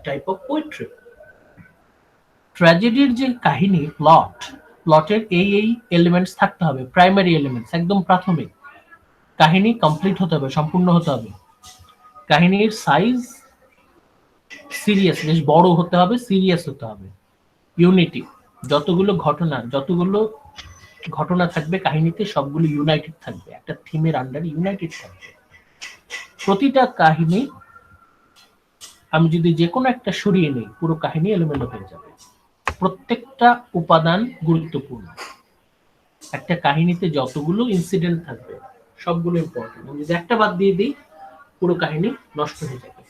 টাইপ অফ পোয়েট্রি। ট্র্যাজেডির যে কাহিনী, প্লটের এই এলিমেন্টস থাকতে হবে, প্রাইমারি এলিমেন্টস, একদম প্রাথমিক। কাহিনী কমপ্লিট হতে হবে, সম্পূর্ণ হতে হবে। কাহিনীর সাইজ সিরিয়াস, বেশ বড় হতে হবে, সিরিয়াস হতে হবে। ইউনিটি, যতগুলো ঘটনা থাকবে কাহিনীতে সবগুলো ইউনাইটেড থাকবে, একটা থিমের আন্ডারে ইউনাইটেড থাকবে। প্রতিটা কাহিনী আমি যদি যে কোনো একটা সরিয়ে নেই, পুরো কাহিনী এলোমেলো হয়ে যাবে। প্রত্যেকটা উপাদান গুরুত্বপূর্ণ। একটা কাহিনীতে যতগুলো ইনসিডেন্ট থাকবে সবগুলো ইম্পর্টেন্ট। আমি যদি একটা বাদ দিয়ে দিই, পুরো কাহিনী নষ্ট হয়ে যাবে।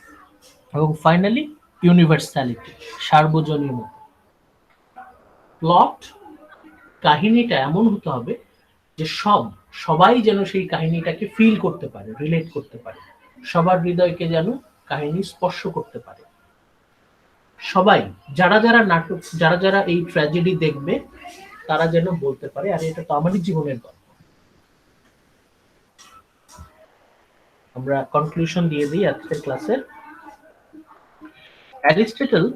এবং ফাইনালি ইউনিভার্সালিটি, সার্বজনীনতা। প্লট, কাহিনীটা এমন হতে হবে যে সবাই যেন সেই কাহিনীটাকে ফিল করতে পারে, রিলেট করতে পারে, সবার হৃদয়কে যেন কাহিনী স্পর্শ করতে পারে। সবাই, যারা এই ট্র্যাজেডি দেখবে তারা যেন বলতে পারে আরে এটা তো আমারই জীবনের গল্প। আমরা কনক্লুশন দিয়ে দিই আজকের ক্লাসের। Aristotle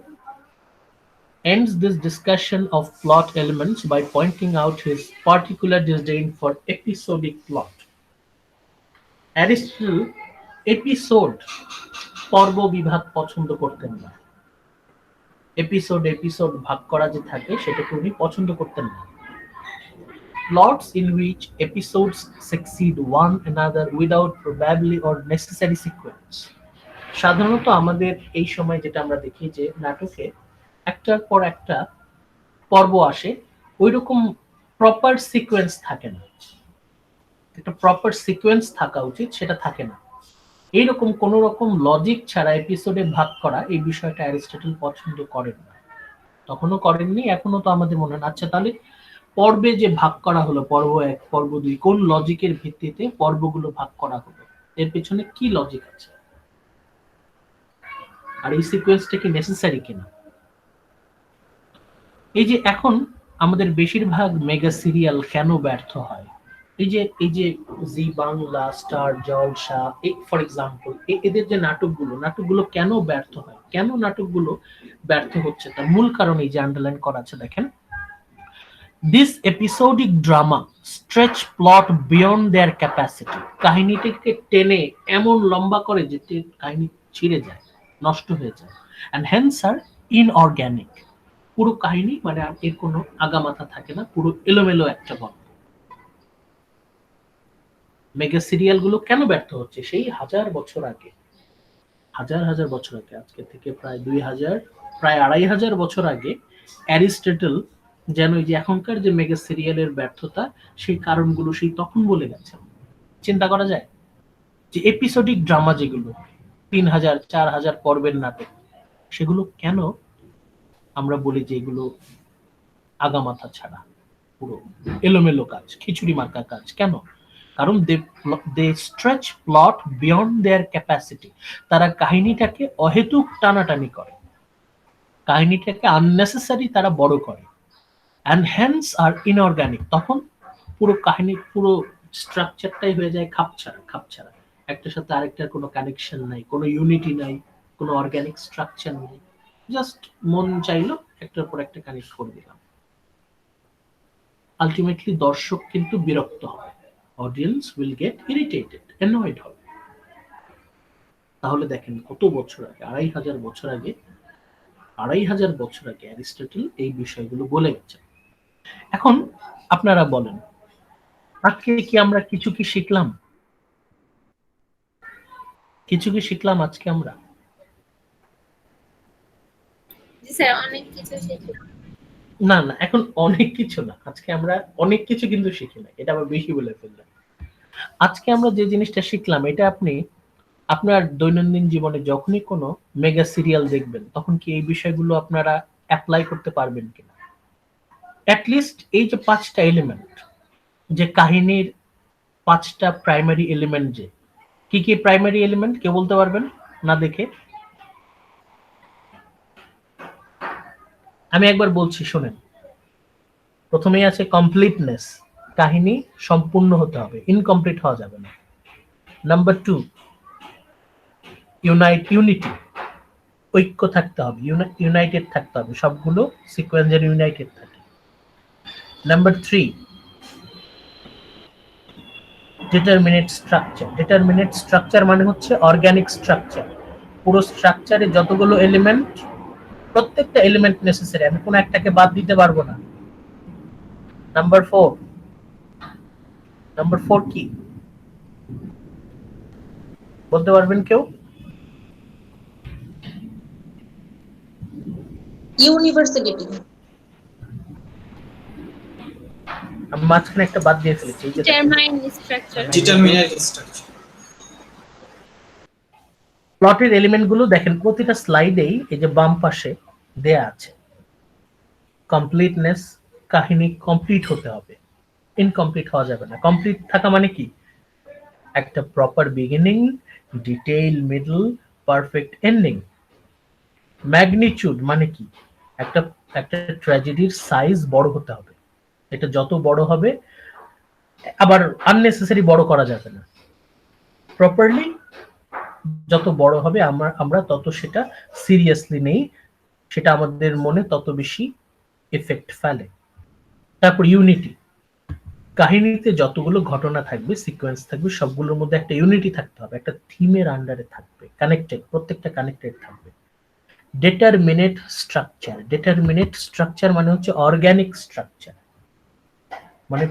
ends this discussion of plot elements by pointing out his particular disdain for episodic plot. Aristotle পর্ব বিভাগ পছন্দ করতেন না। এপিসোড ভাগ করা যে থাকে সেটাকে উনি পছন্দ করতেন না। Plots in which episodes succeed one another without probably or necessary sequence. সাধারণত আমাদের এই সময় যেটা আমরা দেখি যে নাটকে একটার পর একটা পর্ব আসে, ওইরকম প্রপার সিকোয়েন্স থাকে না। একটা প্রপার সিকোয়েন্স থাকা উচিত, সেটা থাকে না। এইরকম কোন রকম লজিক ছাড়া এপিসোডে ভাগ করা, এই বিষয়টা অ্যারিস্টটল পছন্দ করেন না, তখনও করেননি, এখনো তো আমাদের মনে হয়। আচ্ছা, তাহলে পর্বে যে ভাগ করা হলো, পর্ব 1, পর্ব 2, কোন লজিকের ভিত্তিতে পর্বগুলো ভাগ করা হলো, এর পেছনে কি লজিক আছে, আর এই সিকোয়েন্সটা কি নেসেসারি কিনা। এই যে এখন আমাদের বেশিরভাগ মেগা সিরিয়াল কেন ব্যর্থ হয়, এই যে Zee Bangla, Star Jalsha, for example, এদের যে নাটকগুলো কেন ব্যর্থ হয়, কেন নাটকগুলো ব্যর্থ হচ্ছে, তার মূল কারণ এই যে আন্ডারলাইন করা আছে, দেখেন। This episodic drama stretch plot beyond their capacity. কাহিনীটাকে টেনে এমন লম্বা করে যে কাহিনী ছিঁড়ে যায়, নষ্ট হয়ে যায়, and hence are inorganic. পুরো কাহিনী মানে এর কোনো আগামাথা থাকে না, পুরো এলোমেলো একটা গল্প। মেগা সিরিয়াল গুলো কেন ব্যর্থ হচ্ছে, সেই হাজার বছর আগে, আজকে থেকে প্রায় 2000, প্রায় 2500 বছর আগে অ্যারিস্টটল যেন এই যে এখনকার যে মেগা সিরিয়ালের ব্যর্থতা, সেই কারণগুলো সেই তখন বলে গেছেন। চিন্তা করা যায় যে এপিসোডিক ড্রামা যেগুলো 3000, 4000 পর্বের নাটক, সেগুলো কেন আমরা বলি যে এগুলো আগামাথা ছাড়া, পুরো এলোমেলো কাজ, খিচুড়ি মার্কা কাজ, কেন? কারণ they stretch plot beyond their capacity. তারা কাহিনীটাকে অহেতুক টানাটানি করে, কাহিনীটাকে আননেসেসারি তারা বড় করে, and hence are inorganic. তখন পুরো কাহিনী, পুরো স্ট্রাকচারটাই হয়ে যায় খাপছাড়া, একটার সাথে আরেকটার কোনো কানেকশন নাই, কোনো ইউনিটি নাই, কোনো অর্গানিক স্ট্রাকচার নেই, জাস্ট মন চাইলো একটার পর একটা কানেক্ট করে দিলাম। আলটিমেটলি দর্শক কিন্তু বিরক্ত হয়, audience will get irritated, annoyed হবে। তাহলে দেখেন কত বছর আগে, 2500 বছর আগে অ্যারিস্টটল এই বিষয়গুলো বলে গেছেন। এখন আপনারা বলেন, আজকে কি আমরা কিছু কি শিখলাম? কিছু কি শিখলাম আজকে আমরা? জি স্যার, অনেক কিছু শিখলাম। না না, এখন অনেক কিছু না, আজকে আমরা অনেক কিছু কিন্তু শিখি না, এটা আবার বেশি বলে ফেললাম। আজকে আমরা যে জিনিসটা শিখলাম, এটা আপনি আপনার দৈনন্দিন জীবনে যখনই কোনো মেগা সিরিয়াল দেখবেন, তখন কি এই বিষয়গুলো আপনারা অ্যাপ্লাই করতে পারবেন কিনা? অ্যাটলিস্ট এই যে 5টা এলিমেন্ট, যে কাহিনীর 5টা প্রাইমারি এলিমেন্ট, যে কি কি প্রাইমারি এলিমেন্ট কেউ বলতে পারবেন না দেখে? আমি একবার বলছি, শোনেন। প্রথমেই আছে কমপ্লিটনেস, কাহিনী সম্পূর্ণ হতে হবে, ইনকমপ্লিট হওয়া যাবে না। নাম্বার 2, ইউনিটি, ঐক্য থাকতে হবে, ইউনাইটেড থাকতে হবে, সবগুলো সিকোয়েন্সের ইউনাইটেড থাকে। Number 3, determinant structure. Determinant structure মানে হচ্ছে অর্গানিক স্ট্রাকচার, পুরো স্ট্রাকচারে যতগুলো এলিমেন্ট, প্রত্যেকটা এলিমেন্ট নেসেসারি, আমি কোনো একটাকে বাদ দিতে পারবো না। নাম্বার 4 কি বলতে পারবেন কেউ? ইউনিভার্সালিটি। আমি মাঝখানে একটা বাদ দিয়ে ফেলেছি, এই যে ডিটারমাইন স্ট্রাকচার। Determinant structure. প্লটের এলিমেন্ট গুলো দেখেন প্রতিটা স্লাইডেই এই যে বাম পাশে দেয়া আছে। কমপ্লিটনেস, কাহিনী কমপ্লিট হতে হবে, ইনকমপ্লিট হওয়া যাবে না। কমপ্লিট থাকা মানে কি? একটা proper beginning, detail, middle, perfect ending. Magnitude মানে কি? একটা ট্র্যাজেডির সাইজ বড় হতে হবে, এটা যত বড় হবে, আবার আননেসেসারি বড় করা যাবে না। প্রপারলি যত বড় হবে আমরা তত সেটা সিরিয়াসলি নেই, সেটা আমাদের মনে তত বেশি এফেক্ট ফেলে। তারপর ইউনিটি, কাহিনীতে যতগুলো ঘটনা থাকবে, সিকোয়েন্স থাকবে, সবগুলোর মধ্যে একটা ইউনিটি থাকতে হবে, একটা থিমের আন্ডারে থাকবে, কানেক্টেড, প্রত্যেকটা কানেক্টেড থাকবে। Determinant structure. ডিটারমিনেট স্ট্রাকচার মানে হচ্ছে অর্গানিক স্ট্রাকচার, মানে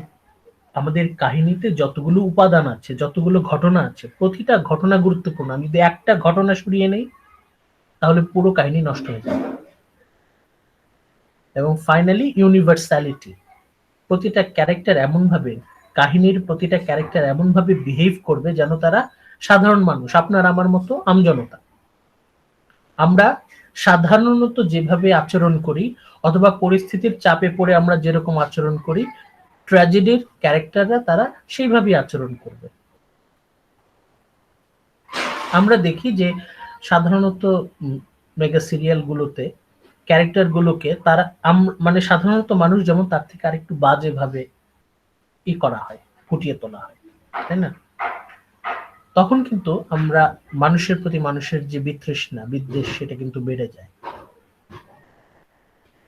আমাদের কাহিনীতে যতগুলো উপাদান আছে, যতগুলো ঘটনা আছে, প্রতিটা ঘটনা গুরুত্বপূর্ণ। আমি যদি একটা ঘটনা সরিয়ে নেই, তাহলে পুরো কাহিনী নষ্ট হয়ে যাবে। এবং ফাইনালি ইউনিভার্সালিটি, প্রতিটা ক্যারেক্টার এমন ভাবে, কাহিনীর প্রতিটা ক্যারেক্টার এমন ভাবে বিহেভ করবে যেন তারা সাধারণ মানুষ, আপনার আমার মতো আমজনতা। আমরা সাধারণত যেভাবে আচরণ করি, অথবা পরিস্থিতির চাপে পড়ে আমরা যেরকম আচরণ করি, ট্র্যাজেডির ক্যারেক্টাররা তারা সেইভাবেই আচরণ করবে। আমরা দেখি যে সাধারণত মেগা সিরিয়াল গুলোতে ক্যারেক্টার গুলোকে তারা মানে সাধারণত মানুষ যেমন, তার থেকে আরেকটু বাজে ভাবে করা হয়, ফুটিয়ে তোলা হয়, তাই না? তখন কিন্তু আমরা মানুষের প্রতি মানুষের যে বিতৃষ্ণা, বিদ্বেষ, সেটা কিন্তু বেড়ে যায়।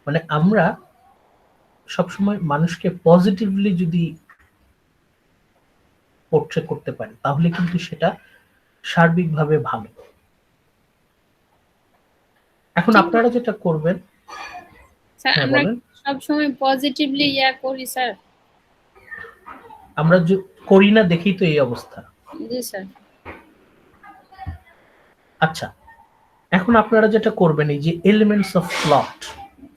মানে আমরা সবসময় মানুষকে পজিটিভলি যদি পোর্ট্রে করতে পারি, তাহলে কিন্তু সেটা সার্বিকভাবে ভালো। এখন আপনারা যেটা করবেন, স্যার আমরা সব সময় পজিটিভলি করি স্যার। আমরা করি না দেখেই তো এই অবস্থা। জি স্যার। আচ্ছা, এখন আপনারা যেটা করবেন, এই যে এলিমেন্টস অফ প্লট,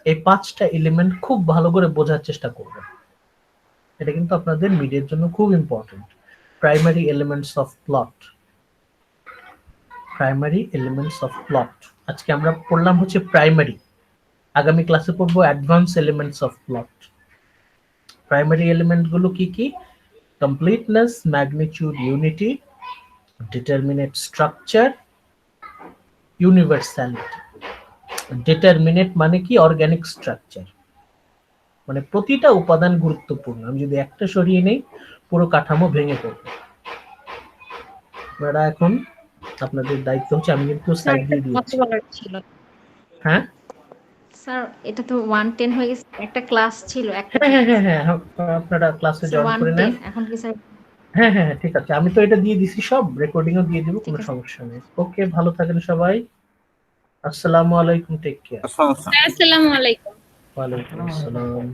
এই 5টা এলিমেন্ট খুব ভালো করে বোঝার চেষ্টা করবেন। এটা কিন্তু আপনাদের মিডিয়ার জন্য খুব important. Primary elements of plot, primary elements of plot. আজকে আমরা পড়লাম হচ্ছে প্রাইমারি, আগামী ক্লাসে পড়বো advance elements of plot. Primary element গুলো কি কি? Completeness, magnitude, unity, determinant structure, universality. Determinant মানে কি? অর্গানিক স্ট্রাকচার, মানে প্রতিটা উপাদান গুরুত্বপূর্ণ, আমি যদি একটা সরিয়ে নেই, পুরো কাঠামো ভেঙে পড়বে। আপনারা এখন আপনাদের দায়িত্ব হচ্ছে, আমি কিন্তু সাইড দিয়ে দিয়েছি। হ্যাঁ স্যার, এটা তো 110 হয়ে গেছে, একটা ক্লাস ছিল, একটা হ্যাঁ, আপনারা ক্লাসে জয়েন করে নেন। এখন কি স্যার? হ্যাঁ হ্যাঁ ঠিক আছে, আমি তো এটা দিয়ে দিছি, সব রেকর্ডিংও দিয়ে দিব, কোনো ঠিক আছে। সমস্যা নেই। ওকে, ভালো থাকেন সবাই। আসসালামু আলাইকুম, টেক কেয়ার। আসসালামু আলাইকুম। ওয়ালাইকুম আসসালাম।